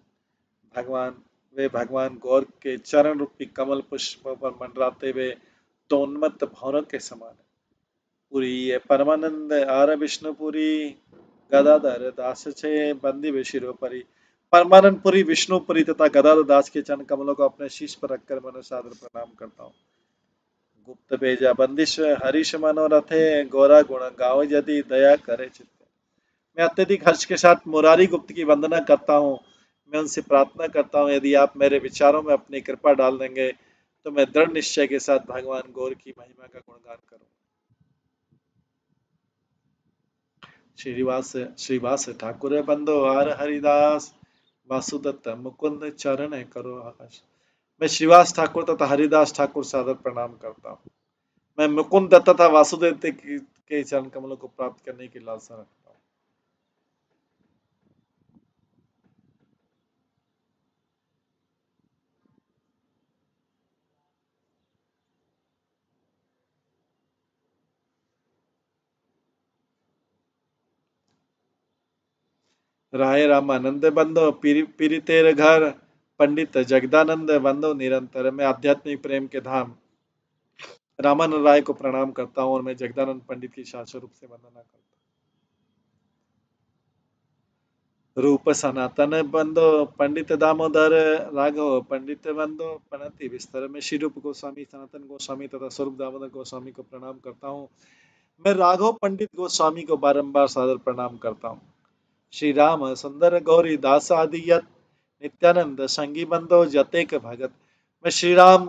भगवान वे भगवान गौर के चरण रूपी कमल पुष्पों पर मंडराते हुए तो उन्मत्त भौरों के समान है। पुरी ये परमानंद आर विष्णुपुरी गदाधर दास छे बंदी विशिरो परी। परमानंदपुरी विष्णुपुरी तथा गदाधर दास के चरण कमलों को अपने शीश पर रखकर मैं सादर प्रणाम करता हूँ। गुप्त भेजा बंदिश हरीश मनोरथे गौरा गुण गाओ यदि दया करे चित्त। मैं अत्यधिक हर्ष के साथ मुरारी गुप्त की वंदना करता हूँ। मैं उनसे प्रार्थना करता हूँ, यदि आप मेरे विचारों में अपनी कृपा डाल देंगे तो मैं दृढ़ निश्चय के साथ भगवान गौर की महिमा का गुणगान करूँ। श्रीवास श्रीवास ठाकुर बंदो हर हरिदास वासुदत्त मुकुंद चरण करो आकाश। मैं श्रीवास ठाकुर तथा हरिदास ठाकुर सादर प्रणाम करता हूँ। मैं मुकुंद दत्त तथा वासुदेव के चरण कमलों को प्राप्त करने की लालसा रखता हूँ। राय रामानंद बंदो पीरी तेरे घर पंडित जगदानंद बंदो निरंतर। मैं आध्यात्मिक प्रेम के धाम रामानंद राय को प्रणाम करता हूँ और मैं जगदानंद पंडित की शाश्वत रूप से वंदना करता हूँ। रूप सनातन बंदो पंडित दामोदर राघव पंडित बंदो पनति विस्तर। में श्री रूप गोस्वामी सनातन गोस्वामी तथा स्वरूप दामोदर गोस्वामी को प्रणाम करता हूँ। मैं राघव पंडित गोस्वामी को बारंबार सादर प्रणाम करता हूँ। श्री राम सुंदर गौरी दास आदियत नित्यानंद संगी बंदो जतेक भगत। मैं श्री राम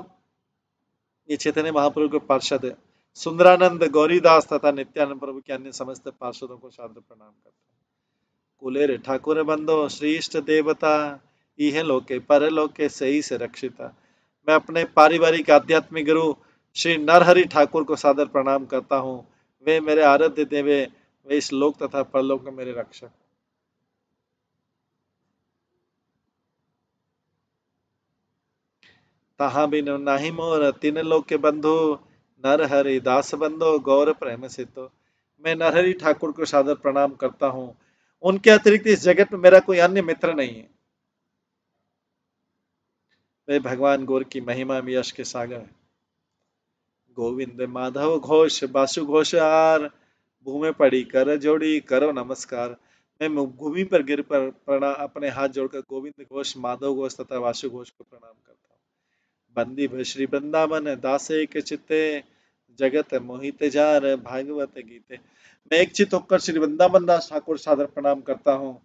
ये चैतन्य महाप्रभु के पार्षद है। सुंदरानंद गौरीदास तथा नित्यानंद प्रभु के अन्य समस्त पार्षदों को सादर प्रणाम करता हूँ। कुलेर ठाकुर बंदो श्री इष्ट देवता इह लोके परलोके सही से रक्षिता। मैं अपने पारिवारिक आध्यात्मिक गुरु श्री नरहरि ठाकुर को सादर प्रणाम करता हूँ। वे मेरे आराध्य देवे, वे इस लोक तथा परलोक में मेरे रक्षक। तहा बिन नाही मोर तीन लोक के बंधु नरहरि दास बंधो गौर प्रेम से। तो मैं नरहरि ठाकुर को सादर प्रणाम करता हूँ। उनके अतिरिक्त इस जगत में मेरा कोई अन्य मित्र नहीं है। वे भगवान गौर की महिमा में यश के सागर है। गोविंद माधव घोष बासु घोष आर भूमि पड़ी कर जोड़ी करो नमस्कार। मैं भूमि पर गिर पर प्रणाम अपने हाथ जोड़कर गोविंद घोष माधव घोष तथा वासु घोष को प्रणाम करता हूँ। बंदी श्री वृंदावन दासे के चित्ते जगत मोहित जार भागवत गीते। मैं एक चित होकर श्री वृंदावन दास ठाकुर सादर प्रणाम करता हूँ,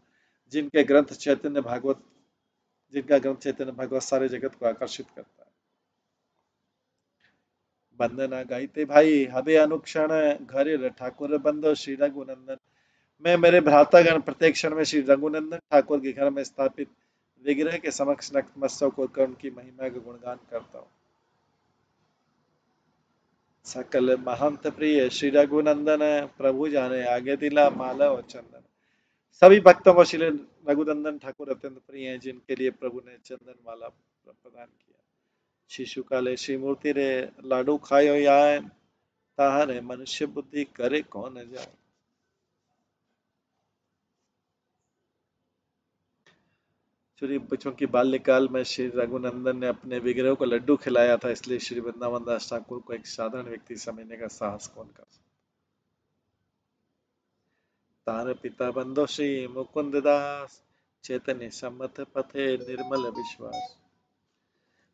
जिनके ग्रंथ चैतन्य भागवत जिनका ग्रंथ चैतन्य भागवत सारे जगत को आकर्षित करता है। वंदना गाइते भाई हबे अनुक्षण घरे ठाकुर बंदो श्री रघुनंदन। मैं मेरे भ्रातागण प्रत्येक क्षण में श्री रघुनंदन ठाकुर के घर में स्थापित विग्रह के समक्ष नतमस्तक होकर उनकी महिमा का गुणगान करता हूँ। सकल महंत प्रिय श्री रघुनंदन प्रभु जाने आगे दिला माला और चंदन। सभी भक्तों को श्री रघुनंदन ठाकुर अत्यंत प्रिय हैं, जिनके लिए प्रभु ने चंदन माला प्रदान किया। शिशु काले श्री मूर्ति रे लाडू खायो याय ताहरे मनुष्य बुद्धि करे कौन जाए। चूंकि बाल्यकाल में श्री रघुनंदन ने अपने विग्रह को लड्डू खिलाया था, इसलिए श्री वृंदावन दास ठाकुर को एक साधारण व्यक्ति समझने का साहस कौन कर सकता। तार पिता बंधो श्री मुकुंद दास, चैतन्य सम्मत पथे निर्मल विश्वास।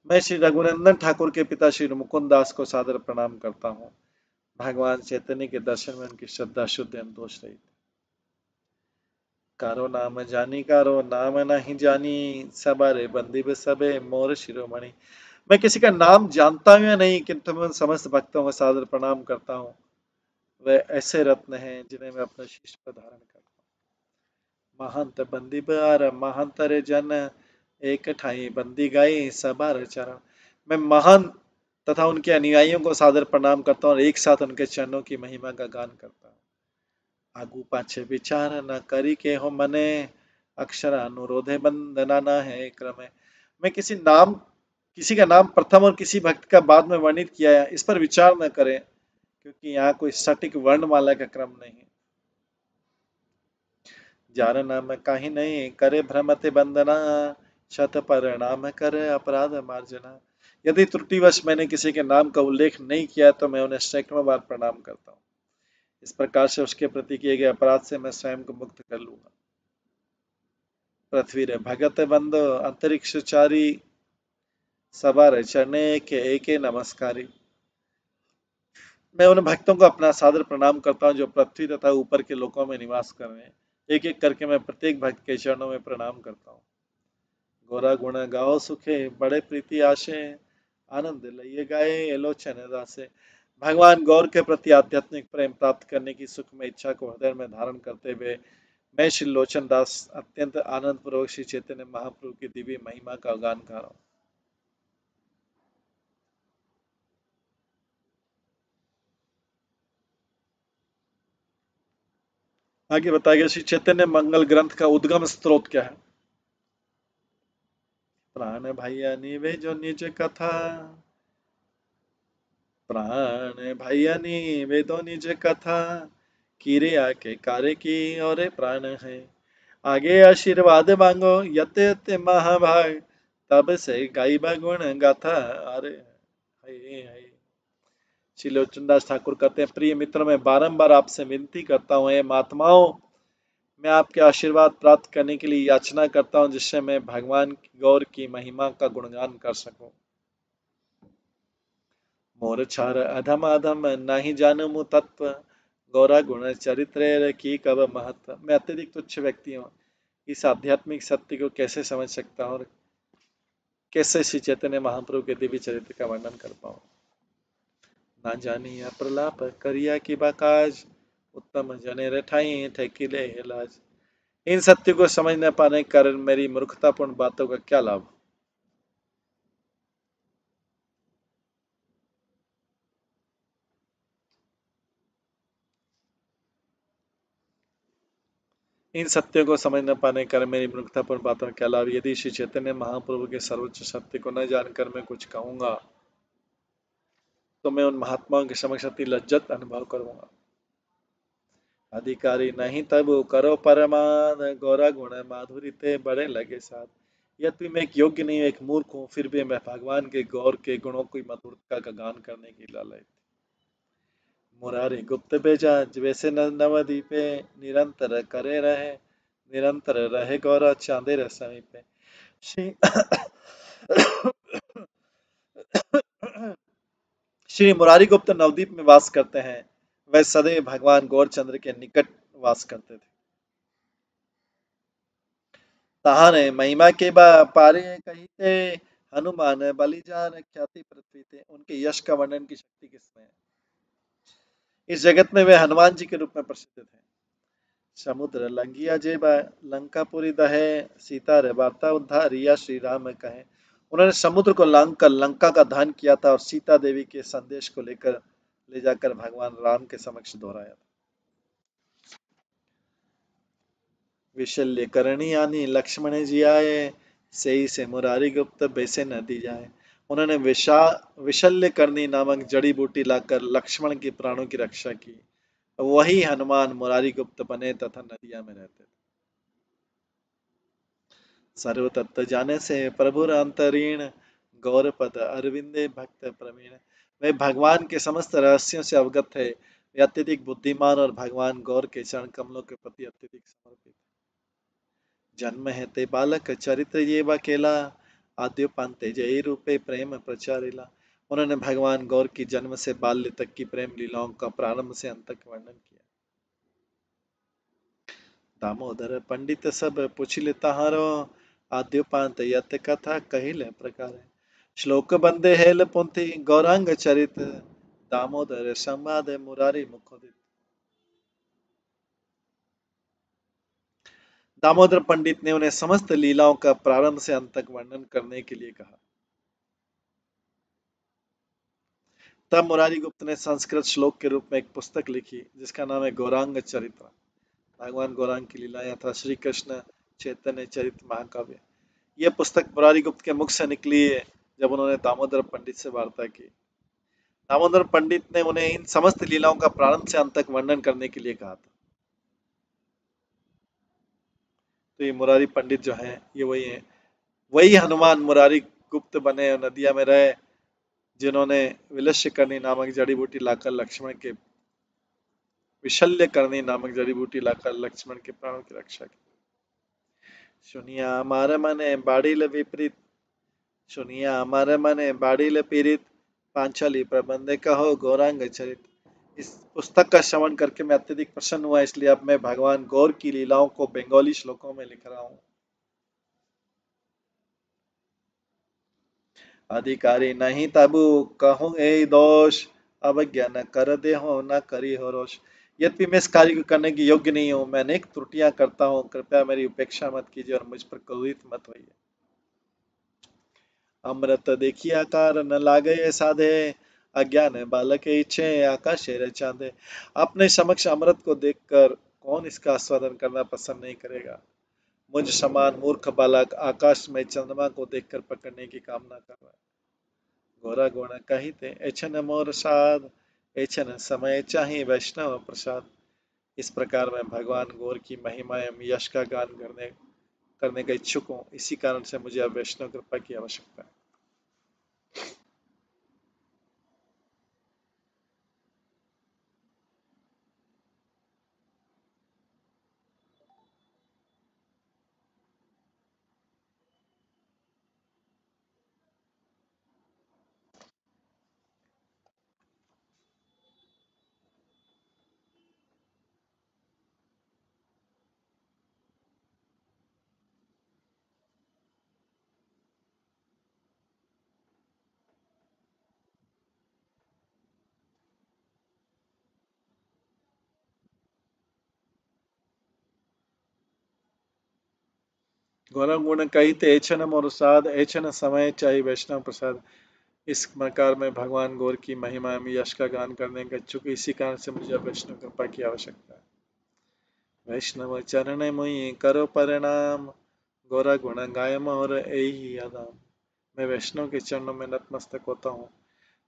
मैं श्री रघुनंदन ठाकुर के पिता श्री मुकुंद दास को सादर प्रणाम करता हूँ। भगवान चैतन्य के दर्शन में उनकी श्रद्धा शुद्ध एवं दोष रहित। कारो नाम जानी कारो नाम नहीं जानी, सबरे बंदी सबे मोर शिरोमणि। मैं किसी का नाम जानता हूं या नहीं, किंतु मैं उन समस्त भक्तों को सादर प्रणाम करता हूँ। वे ऐसे रत्न हैं जिन्हें मैं अपने शीश पर धारण करता हूँ। महंत बंदी बार महंत रे जन, एक ठाई बंदी गाई सबार चरण। मैं महंत तथा उनके अनुयायियों को सादर प्रणाम करता हूँ और एक साथ उनके चरणों की महिमा का गान करता हूँ। आगू पाछे विचार न करी के हो मने, अक्षर अनुरोधे बंदना न है क्रम। मैं किसी का नाम प्रथम और किसी भक्त का बाद में वर्णित किया है, इस पर विचार न करें, क्योंकि यहाँ कोई सटीक वर्णमाला का क्रम नहीं है। जार नाम काही नहीं करे भ्रमते बंदना, शत परिणाम करे अपराध मार्जना। यदि त्रुटिवश मैंने किसी के नाम का उल्लेख नहीं किया तो मैं उन्हें सैकड़ों बार प्रणाम करता हूँ। इस प्रकार से उसके प्रति किए गए अपराध से मैं स्वयं को मुक्त कर लूंगा। पृथ्वी रे भगत बंद अंतरिक्ष चारी, सवार चरणे के एके नमस्कारी। मैं उन भक्तों को अपना सादर प्रणाम करता हूँ जो पृथ्वी तथा ऊपर के लोकों में निवास कर रहे हैं। एक एक करके मैं प्रत्येक भक्त के चरणों में प्रणाम करता हूँ। गोरा गुण गाओ सुखे बड़े प्रीति आशे, आनंद लइए गाए एलोचन दासे। भगवान गौर के प्रति आध्यात्मिक प्रेम प्राप्त करने की सुखमय इच्छा को हृदय में धारण करते हुए मैं श्री लोचन दास अत्यंत आनंद पूर्वक श्री चैतन्य महाप्रभु की दिव्य महिमा का गान कर रहा हूँ। आगे बताया गया श्री चैतन्य मंगल ग्रंथ का उद्गम स्रोत क्या है। प्राण भैया निवे जो निज कथा, प्राण भैया निवे दो निज कथा, कीरे आके कार्य की और प्राण है। आगे आशीर्वाद मांगो यते यते महाभाग, तब से गाइबा गुण गाथा। अरे हाय हाय। श्री लोचनदास ठाकुर कहते हैं, प्रिय मित्र, मैं बारंबार आपसे विनती करता हूँ, हे महात्माओं, मैं आपके आशीर्वाद प्राप्त करने के लिए याचना करता हूँ, जिससे मैं भगवान की गौर की महिमा का गुणगान कर सकूं। मोर छार अधम अधम नहीं जानमु तत्व, गौरा गुण चरित्र की कब महत्व। मैं अत्यधिक तुच्छ व्यक्ति हूँ, इस आध्यात्मिक सत्य को कैसे समझ सकता हूँ और कैसे श्री चैतन्य महाप्रभु के दिव्य चरित्र का वर्णन कर पाऊँ। ना जानिया प्रलाप करिया की बाकाज, उत्तम जने रठाई ठेकिले इलाज। इन सत्य को समझ न पाने के कारण मेरी मूर्खतापूर्ण बातों का क्या लाभ। इन सत्यों को समझ न पाने के कारण मेरी मूर्खतापूर्ण बातों का क्या लाभ। यदि श्री चैतन्य महाप्रभु के सर्वोच्च सत्य को न जानकर मैं कुछ कहूंगा तो मैं उन महात्माओं के समक्ष अति लज्जत अनुभव करूंगा। अधिकारी नहीं तब करो परमान, गौरा गुण माधुरी ते बड़े लगे साथ। यद्यपि मैं एक योग्य नहीं, एक मूर्ख हूँ, फिर भी मैं भगवान के गौर के गुणों की मधुरता का गान करने की लालच। मुरारी गुप्त बेजा वैसे नवदीपे, निरंतर करे रहे निरंतर रहे गौरा चांदे समीपे। श्री श्री मुरारी गुप्त नवदीप में वास करते हैं। वह सदैव भगवान गौरचंद्र के निकट वास करते थे। ताहने महिमा के पारे कहीते, हनुमान बलिजान ख्याति पृथ्वी थे। उनके यश का वर्णन की शक्ति किसमें है। इस जगत में वे हनुमान जी के रूप में प्रसिद्ध थे। समुद्र लंघिया जेबा, लंकापुरी दहे, सीता रे वार्ता उद्धारिया श्री राम कहे। उन्होंने समुद्र को लांग कर लंका का दहन किया था और सीता देवी के संदेश को ले जाकर भगवान राम के समक्ष दोहराया था। विशल्य करणी आनी लक्ष्मण जी आए, सही से मुरारी गुप्त बेसे न दी जाए। उन्होंने विशल्य करणी नामक जड़ी बूटी लाकर लक्ष्मण के प्राणों की रक्षा की। वही हनुमान मुरारी गुप्त बने तथा नदिया में रहते थे। सर्व तत्व जाने से प्रभुर अंतरीण, गौर पद अरविंदे भक्त प्रवीण। वे भगवान के समस्त रहस्यों से अवगत है, वे अत्यधिक बुद्धिमान और भगवान गौर के चरण कमलों के प्रति अत्यधिक समर्पित। जन्म है ते बालक चरित्र ये केला, आद्योपांते जय रूपे प्रेम प्रचारिला। उन्होंने भगवान गौर की जन्म से बाल्य तक की प्रेम लीलाओं का प्रारंभ से अंत तक वर्णन किया। दामोदर पंडित सब पुछिल तहारो, आद्योपांत यत कथा कहिल प्रकार। श्लोक बंदे हेल पुंथी गौरांग चरित, दामोदर संवाद मुरारी मुखोदित। दामोदर पंडित ने उन्हें समस्त लीलाओं का प्रारंभ से अंत तक वर्णन करने के लिए कहा। तब मुरारी गुप्त ने संस्कृत श्लोक के रूप में एक पुस्तक लिखी जिसका नाम है गौरांग चरित्र। भगवान गौरांग की लीलाएं था श्री कृष्ण चैतन्य चरित्र महाकाव्य। यह पुस्तक मुरारी गुप्त के मुख से निकली है जब उन्होंने दामोदर पंडित से वार्ता की। दामोदर पंडित ने उन्हें इन समस्त लीलाओं का प्रारंभ से अंत तक वर्णन करने के लिए कहा था। तो ये मुरारी पंडित जो हैं ये वही हैं, वही हनुमान मुरारी गुप्त बने और नदिया में रहे जिन्होंने विलस्य करनी नामक जड़ी बूटी लाकर लक्ष्मण के विशल्य करनी नामक जड़ी बूटी लाकर लक्ष्मण के प्राणों की रक्षा की। सुनिया हमारे मने बाड़ील विपरीत, सुनिया हमारे मने बाड़ील पीड़ित, पांचाली प्रबंध कहो गौरांग चरित। इस पुस्तक का श्रवण करके मैं अत्यधिक प्रसन्न हुआ, इसलिए अब मैं भगवान गौर की लीलाओं को बंगाली श्लोकों में लिख रहा हूँ। अधिकारी नहीं तबु कहूँ ए दोष, अवज्ञा न कर दे हो न करी हो रोष। यद्यपि मैं इस कार्य को करने की योग्य नहीं हूँ, मैं अनेक त्रुटियां करता हूँ, कृपया मेरी उपेक्षा मत कीजिए और मुझ पर क्रोधित मत होइए। अमृत देखिए आकार न लागे साधे, अज्ञान बालक इच्छे आकाश चांदे। अपने समक्ष अमृत को देखकर कौन इसका आस्वादन करना पसंद नहीं करेगा। मुझ समान मूर्ख बालक आकाश में चंद्रमा को देखकर पकड़ने की कामना कर रहा है। गोरा गुण कहिते एछन मोर साध, एछन समय चाहे वैष्णव प्रसाद। इस प्रकार मैं भगवान गौर की महिमा एवं यश का गान करने का इच्छुक हूँ, इसी कारण से मुझे अब वैष्णव कृपा की आवश्यकता है। गौरा गुण कहिते एछन मोर साध, एछन समय चाहे वैष्णव प्रसाद। इस प्रकार में भगवान गौर की महिमा एवं यश का गान करने का इच्छुक, इसी कारण से मुझे वैष्णव कृपा की आवश्यकता है। वैष्णव चरण मुई करो परिणाम, गौरा गुण गाय मोर यही आदाम। मैं वैष्णव के चरणों में नतमस्तक होता हूँ,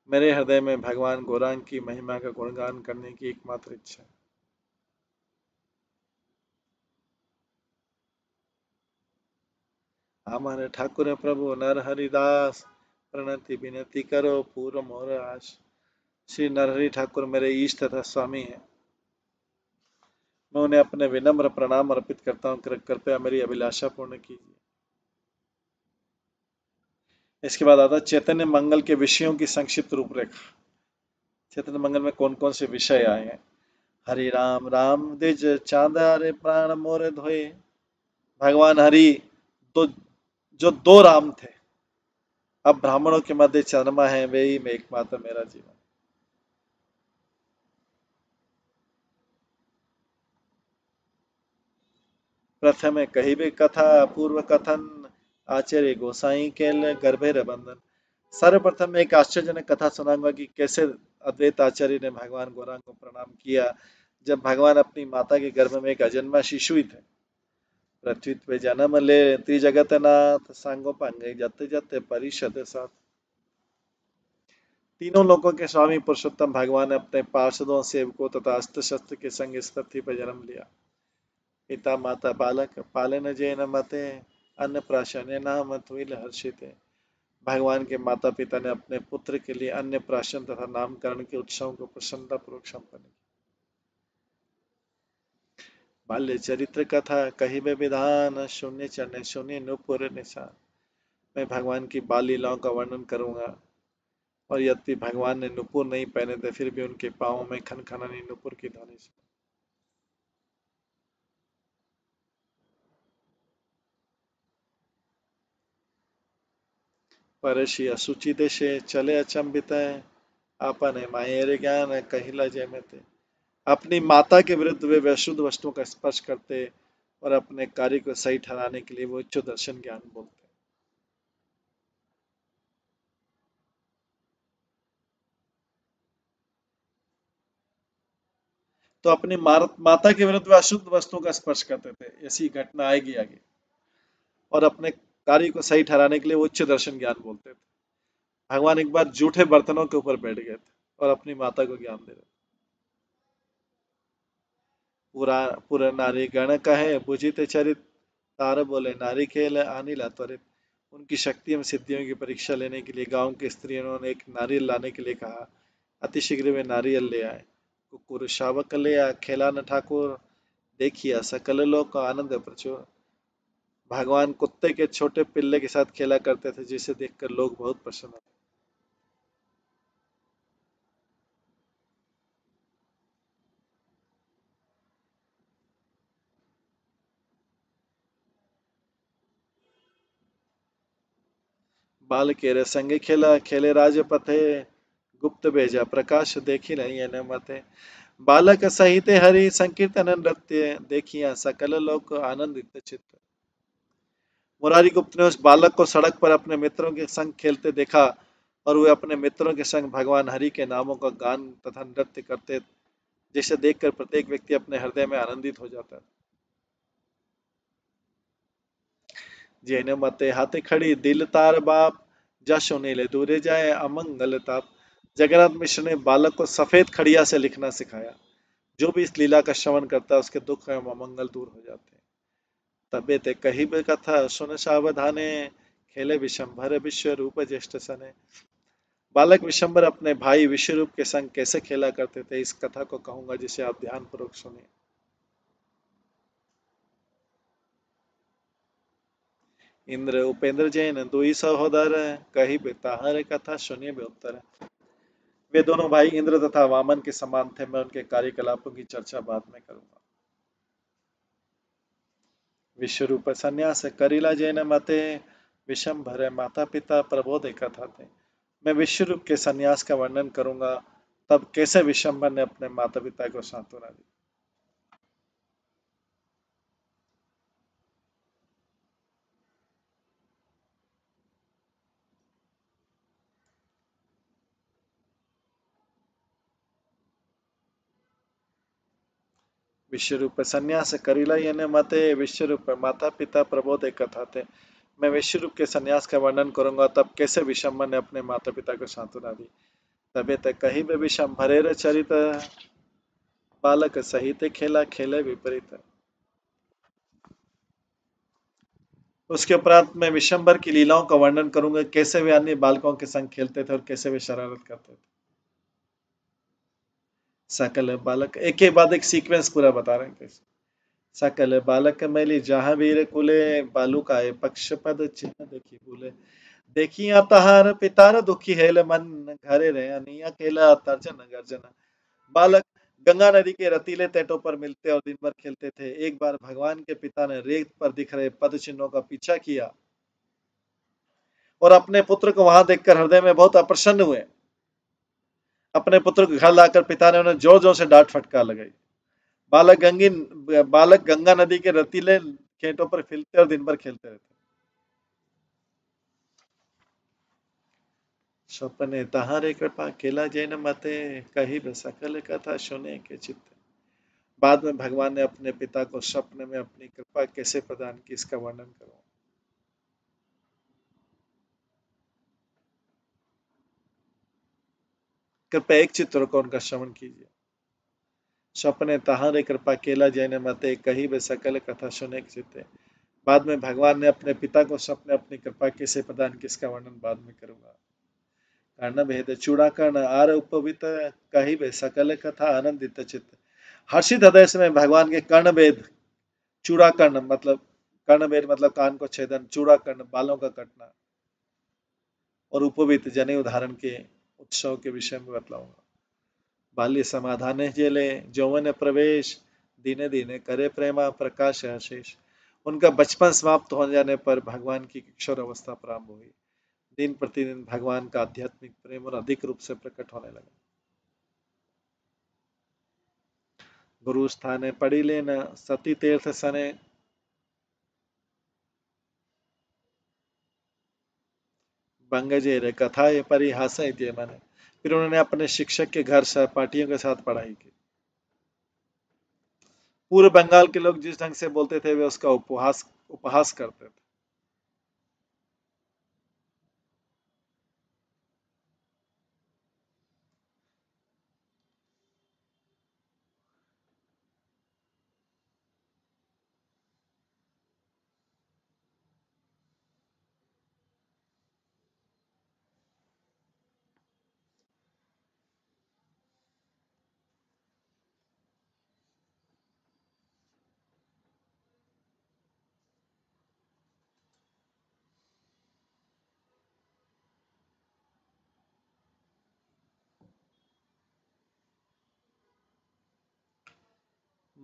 मेरे हृदय में भगवान गौरांग की महिमा का गुणगान करने की एकमात्र इच्छा है। हमारे ठाकुर प्रभु नर हरिदास, प्रणति विनती करो पूर्व मोर आश। श्री नरहरि ठाकुर मेरे इष्ट तथा स्वामी हैं, मैं उन्हें अपने विनम्र प्रणाम अर्पित करता हूँ, कृपया मेरी अभिलाषा पूर्ण कीजिए। इसके बाद आता चैतन्य मंगल के विषयों की संक्षिप्त रूपरेखा। चैतन्य मंगल में कौन कौन से विषय आए हैं। हरि राम राम द्विज चांदारे प्राण मोर धोए। भगवान हरि तो जो दो राम थे, अब ब्राह्मणों के मध्य चंद्रमा है, वे ही में एकमात्र मेरा जीवन। प्रथम कहिबे कथा पूर्व कथन, आचार्य गोसाई केल गर्भेर बंधन। सर्वप्रथम मैं एक आश्चर्यजनक कथा सुनाऊंगा कि कैसे अद्वैत आचार्य ने भगवान गौरांग को प्रणाम किया जब भगवान अपनी माता के गर्भ में एक अजन्मा शिशु ही थे। पृथ्वी पे जन्म ले त्रिजगत नाथ, सांगो पांगे जत जत परिषद साथ। तीनों लोगों के स्वामी पुरुषोत्तम भगवान ने अपने पार्षदों सेवकों तथा अस्त्र शस्त्र के संग इस पृथ्वी पर जन्म लिया। पिता माता बालक पालन जैन मते, अन्नप्राशन नाम तुइल हर्षित। भगवान के माता पिता ने अपने पुत्र के लिए अन्नप्राशन तथा नामकरण के उत्सव को प्रसन्नतापूर्वक संपन्न किया। बाल्य चरित्र कथा कही बे विधान, शून्य चरण शून्य नुपुर निशान। मैं भगवान की बाल लीलाओं का वर्णन करूंगा, और यद्यपि भगवान ने नुपुर नहीं पहने थे फिर भी उनके पांवों में खनखनानी नुपुर की ध्वनि सुनी। परषि असुचि देशे चले अचंभित, आपने मायेर ज्ञान कहिला जय में थे। अपनी माता के विरुद्ध वे अशुद्ध वस्तुओं का स्पर्श करते और अपने कार्य को सही ठहराने के लिए वो उच्च दर्शन ज्ञान बोलते। तो अपनी माता के विरुद्ध वे अशुद्ध वस्तुओं का स्पर्श करते थे, ऐसी घटना आएगी आगे। और अपने कार्य को सही ठहराने के लिए वो उच्च दर्शन ज्ञान बोलते थे। भगवान एक बार जूठे बर्तनों के ऊपर बैठ गए थे और अपनी माता को ज्ञान दे रहे थे। पूरा पूरा नारी गण कहे बुझित चरित, तार बोले नारी खेल आनिला त्वरित। उनकी शक्ति एवं सिद्धियों की परीक्षा लेने के लिए गांव की स्त्रियों ने एक नारियल लाने के लिए कहा। अतिशीघ्र वे नारियल ले आए। कुकुर शावक ले आया, खेला न ठाकुर, देखिया सकल लोग का आनंद प्रचुर। भगवान कुत्ते के छोटे पिल्ले के साथ खेला करते थे, जिसे देखकर लोग बहुत प्रसन्न थे। बाल केरे संगे खेला, खेले राज पथे, गुप्त भेजा प्रकाश देखी नहीं न मते। बालक सहित हरि संकीर्तन नृत्य, देखिया सकल लोक आनंदित चित्त। मुरारी गुप्त ने उस बालक को सड़क पर अपने मित्रों के संग खेलते देखा, और वे अपने मित्रों के संग भगवान हरि के नामों का गान तथा नृत्य करते, जिसे देखकर प्रत्येक व्यक्ति अपने हृदय में आनंदित हो जाता है। जैन मते हाथे खड़ी दिल तार बाप, जशो नीले दूरे जाए अमंगल ताप। जगन्नाथ मिश्र ने बालक को सफेद खड़िया से लिखना सिखाया। जो भी इस लीला का श्रवण करता है उसके दुख एवं अमंगल दूर हो जाते हैं। तबे ते कही बे कथा सुन सावधाने, खेले विशंभर विश्व रूप ज्येष्ठ सने। बालक विशंबर अपने भाई विश्वरूप के संग कैसे खेला करते थे, इस कथा को कहूंगा, जिसे आप ध्यान पूर्वक सुनिए। इंद्र उपेंद्र जैन दुई सहोदर, कही बे ताहर कथा सुनिए बे उत्तर। वे दोनों भाई इंद्र तथा वामन के समान थे। मैं उनके कार्यकलापों की चर्चा बाद में करूंगा। विश्वरूप संन्यास करिला जैन मते, विशंभर माता पिता प्रबोध कथा थे। मैं विश्वरूप के संन्यास का वर्णन करूंगा, तब कैसे विशंभर ने अपने माता पिता को सांत्वना दी। विश्वरूप संन्यास करिला जैन मते, विश्वरूप माता पिता प्रबोध कथा थे। मैं विश्वरूप के संन्यास का वर्णन करूंगा, तब कैसे विशंभर ने अपने माता पिता को सांत्वना दी। तबे तक कही बे विशंभरेर चरित, बालक सहित खेला खेले विपरीत। उसके उपरांत मैं विशंभर की लीलाओं का वर्णन करूंगा, कैसे वे अन्य बालकों के संग खेलते थे और कैसे वे शरारत करते थे। सकल बालक एक के बाद एक सीक्वेंस पूरा बता रहे हैं कैसे। सकल बालक मैली जहाँ वीर कुले, बालू का पक्ष पद चिन्ह देखी भूले। देखिया तहार पितार दुखी हेल मन, घरे रे अनिया केला तर्जन गर्जन। बालक गंगा नदी के रतीले तटों पर मिलते और दिन भर खेलते थे। एक बार भगवान के पिता ने रेत पर दिख रहे पद चिन्हों का पीछा किया और अपने पुत्र को वहां देखकर हृदय में बहुत अप्रसन्न हुए। अपने पुत्र को घर लाकर पिता ने उन्हें जोर जोर से डांट फटकार लगाई। बालक गंगा नदी के रतीले खेतों पर फिरते और दिन भर खेलते रहते। स्वप्ने तहारे कृपा केला जैन मते, कही बे सकल कथा सुने के चित्त। बाद में भगवान ने अपने पिता को स्वप्न में अपनी कृपा कैसे प्रदान की, इसका वर्णन करूं। कृपया एक चित्र को उनका श्रवण कीजिए। स्वप्ने तहारे कृपा केला जैन मते, कही बे सकल कथा सुने के चित्ते। बाद में भगवान ने अपने पिता को स्वप्न अपनी कृपा कैसे प्रदान की, इसका वर्णन बाद में करूंगा। कर्ण भेद चूड़ाकर्ण आर उपवित, कही वे सकल कथा आनंदित चित्त। हर्षित हृदय से मैं भगवान के कर्ण भेद, चूड़ाकर्ण मतलब कर्ण भेद मतलब कान को छेदन, चूड़ाकर्ण बालों का कटना, और उपवित जने उदाहरण के उत्सव के विषय में बतलाऊंगा। बाल्य समाधान जेले यौवन प्रवेश, दिने दिने करे प्रेमा प्रकाश आशीष। उनका बचपन समाप्त हो जाने पर भगवान की किशोर अवस्था प्रारंभ हुई। दिन प्रतिदिन भगवान का आध्यात्मिक प्रेम और अधिक रूप से प्रकट होने लगा। गुरु स्थाने पड़ी लेना सती तीर्थ सने, बंगजेर कथाएं परिहास मन। फिर उन्होंने अपने शिक्षक के घर सहपाठियों के साथ पढ़ाई की। पूर्व बंगाल के लोग जिस ढंग से बोलते थे वे उसका उपहास उपहास करते थे।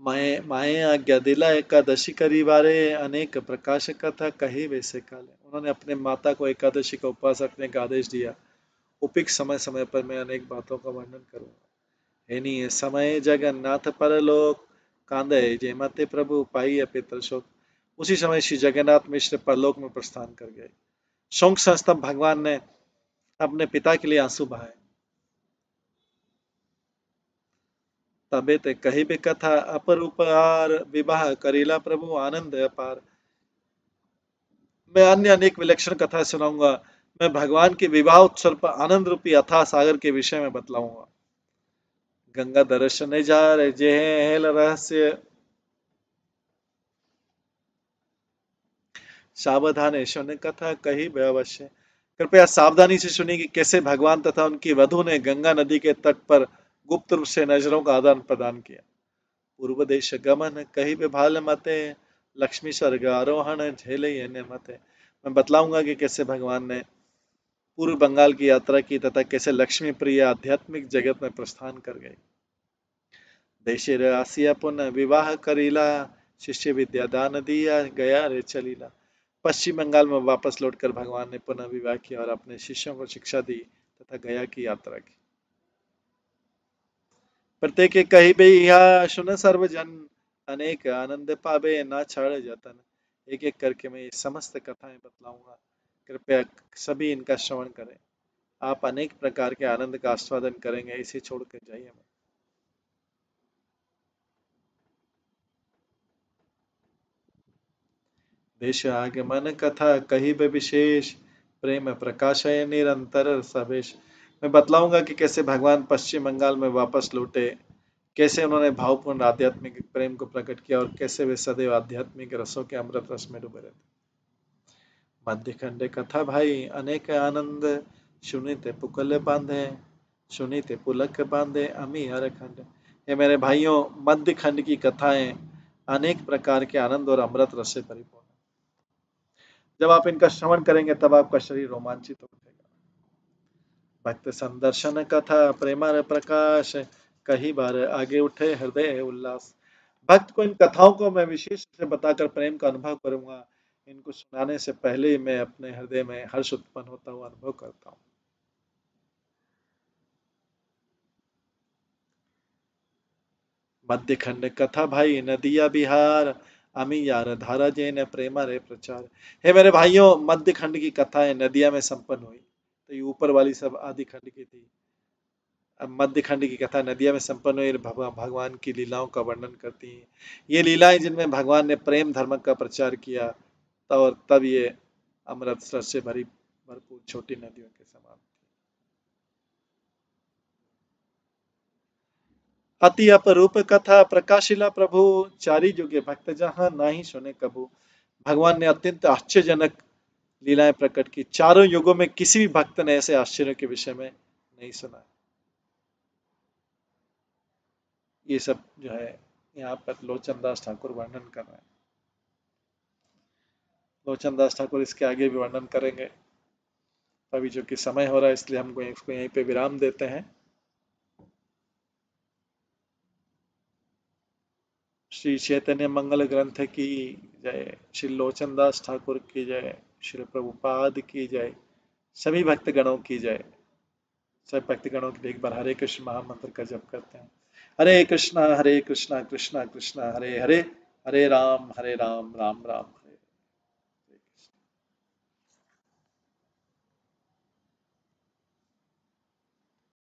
माए माए आज्ञा दिला एकादशी करी बारे, अनेक प्रकाश कथा कही वैसे काले। उन्होंने अपने माता को एकादशी का उपवास रखने का आदेश दिया। उपयुक्त समय समय पर मैं अनेक बातों का वर्णन करूंगा। एनी समय जगन्नाथ परलोक, कांदे जयमते प्रभु पाई पितर शोक। उसी समय श्री जगन्नाथ मिश्र परलोक में प्रस्थान कर गए। शोक संस्तभ भगवान ने अपने पिता के लिए आंसू बहाए। तबे ते कही भी कथा अपरूपार, विवाह करीला प्रभु आनंद अपार। मैं अन्य अनेक विलक्षण कथा सुनाऊंगा। मैं भगवान के विवाह उत्सव पर आनंद रूपी अथाह सागर के विषय में बतलाऊंगा। गंगा दर्शन जा रहे जे हेल रहस्य, सावधान सुन कथा कही अवश्य। कृपया सावधानी से सुनिए कि कैसे भगवान तथा उनकी वधु ने गंगा नदी के तट पर गुप्त रूप से नजरों का आदान प्रदान किया। पूर्व देश गमन कही विभाल मते, लक्ष्मी स्वर्ग आरोहण झेले मते। मैं बतलाऊंगा कि कैसे भगवान ने पूर्व बंगाल की यात्रा की तथा कैसे लक्ष्मी प्रिय आध्यात्मिक जगत में प्रस्थान कर गए। देशे आसिया पुनः विवाह करीला, शिष्य विद्या दान दिया गया रे चलीला। पश्चिम बंगाल में वापस लौटकर भगवान ने पुनः विवाह किया और अपने शिष्यों को शिक्षा दी तथा गया की यात्रा की। प्रत्येक कही भी यह सुन सर्वजन, अनेक आनंद पावे ना छाड़ जतन। एक एक करके मैं ये समस्त कथाएं बतलाऊंगा। कृपया सभी इनका श्रवण करें। आप अनेक प्रकार के आनंद का आस्वादन करेंगे। इसे छोड़कर जाइए मत। देश आगमन कथा कही भी विशेष, प्रेम प्रकाशय निरंतर सवेश। मैं बतलाऊंगा कि कैसे भगवान पश्चिम बंगाल में वापस लौटे, कैसे उन्होंने भावपूर्ण आध्यात्मिक प्रेम को प्रकट किया और कैसे वे सदैव आध्यात्मिक रसों के अमृत रस में डूबे रहते। मध्य खंड कथा भाई अनेक आनंद, सुनीते पुकल बांधे, सुनीते पुलक बांधे अमी हर खंड। ये मेरे भाइयों, मध्य खंड की कथाएं अनेक प्रकार के आनंद और अमृत रस से परिपूर्ण। जब आप इनका श्रवण करेंगे तब आपका शरीर रोमांचित हो उठेगा। भक्त संदर्शन कथा प्रेमार प्रकाश, कही बार आगे उठे हृदय उल्लास। भक्त को इन कथाओं को मैं विशेष से बताकर प्रेम का अनुभव करूंगा। इनको सुनाने से पहले ही मैं अपने हृदय में हर्ष उत्पन्न होता हुआ अनुभव करता हूँ। मध्य खंड कथा भाई नदिया बिहार, अमी यार धारा जैन प्रेमा रे प्रचार। हे मेरे भाइयों, मध्य खंड की कथाएं नदिया में संपन्न हुई। तो ये ऊपर वाली सब आदि खंड की थी। अब मध्य खंड की कथा नदिया में संपन्न हुई, भगवान की लीलाओं का वर्णन करती हैं। ये लीलाएं जिनमें भगवान ने प्रेम धर्म का प्रचार किया, और तब ये अमृत रस से भरी भरपूर छोटी नदियों के समान। अति अपरूप कथा प्रकाशिला प्रभु, चारी जुगे भक्त जहां नाही सुने कबू। भगवान ने अत्यंत आश्चर्यजनक लीलाएं प्रकट की। चारों युगों में किसी भी भक्त ने ऐसे आश्चर्य के विषय में नहीं सुना। ये सब जो है यहाँ पर लोचन दास ठाकुर वर्णन कर रहे हैं। लोचन दास ठाकुर इसके आगे भी वर्णन करेंगे। अभी जो कि समय हो रहा है इसलिए हमको इसको यहीं पे विराम देते हैं। श्री चैतन्य मंगल ग्रंथ की जय, श्री लोचन दास ठाकुर की जय, श्री प्रभुपाद की जय, सभी भक्तगणों की जय। सभी भक्तगणों के लिए एक बार हरे कृष्ण महामंत्र का जप करते हैं। हरे कृष्णा कृष्णा कृष्णा हरे हरे, हरे राम राम राम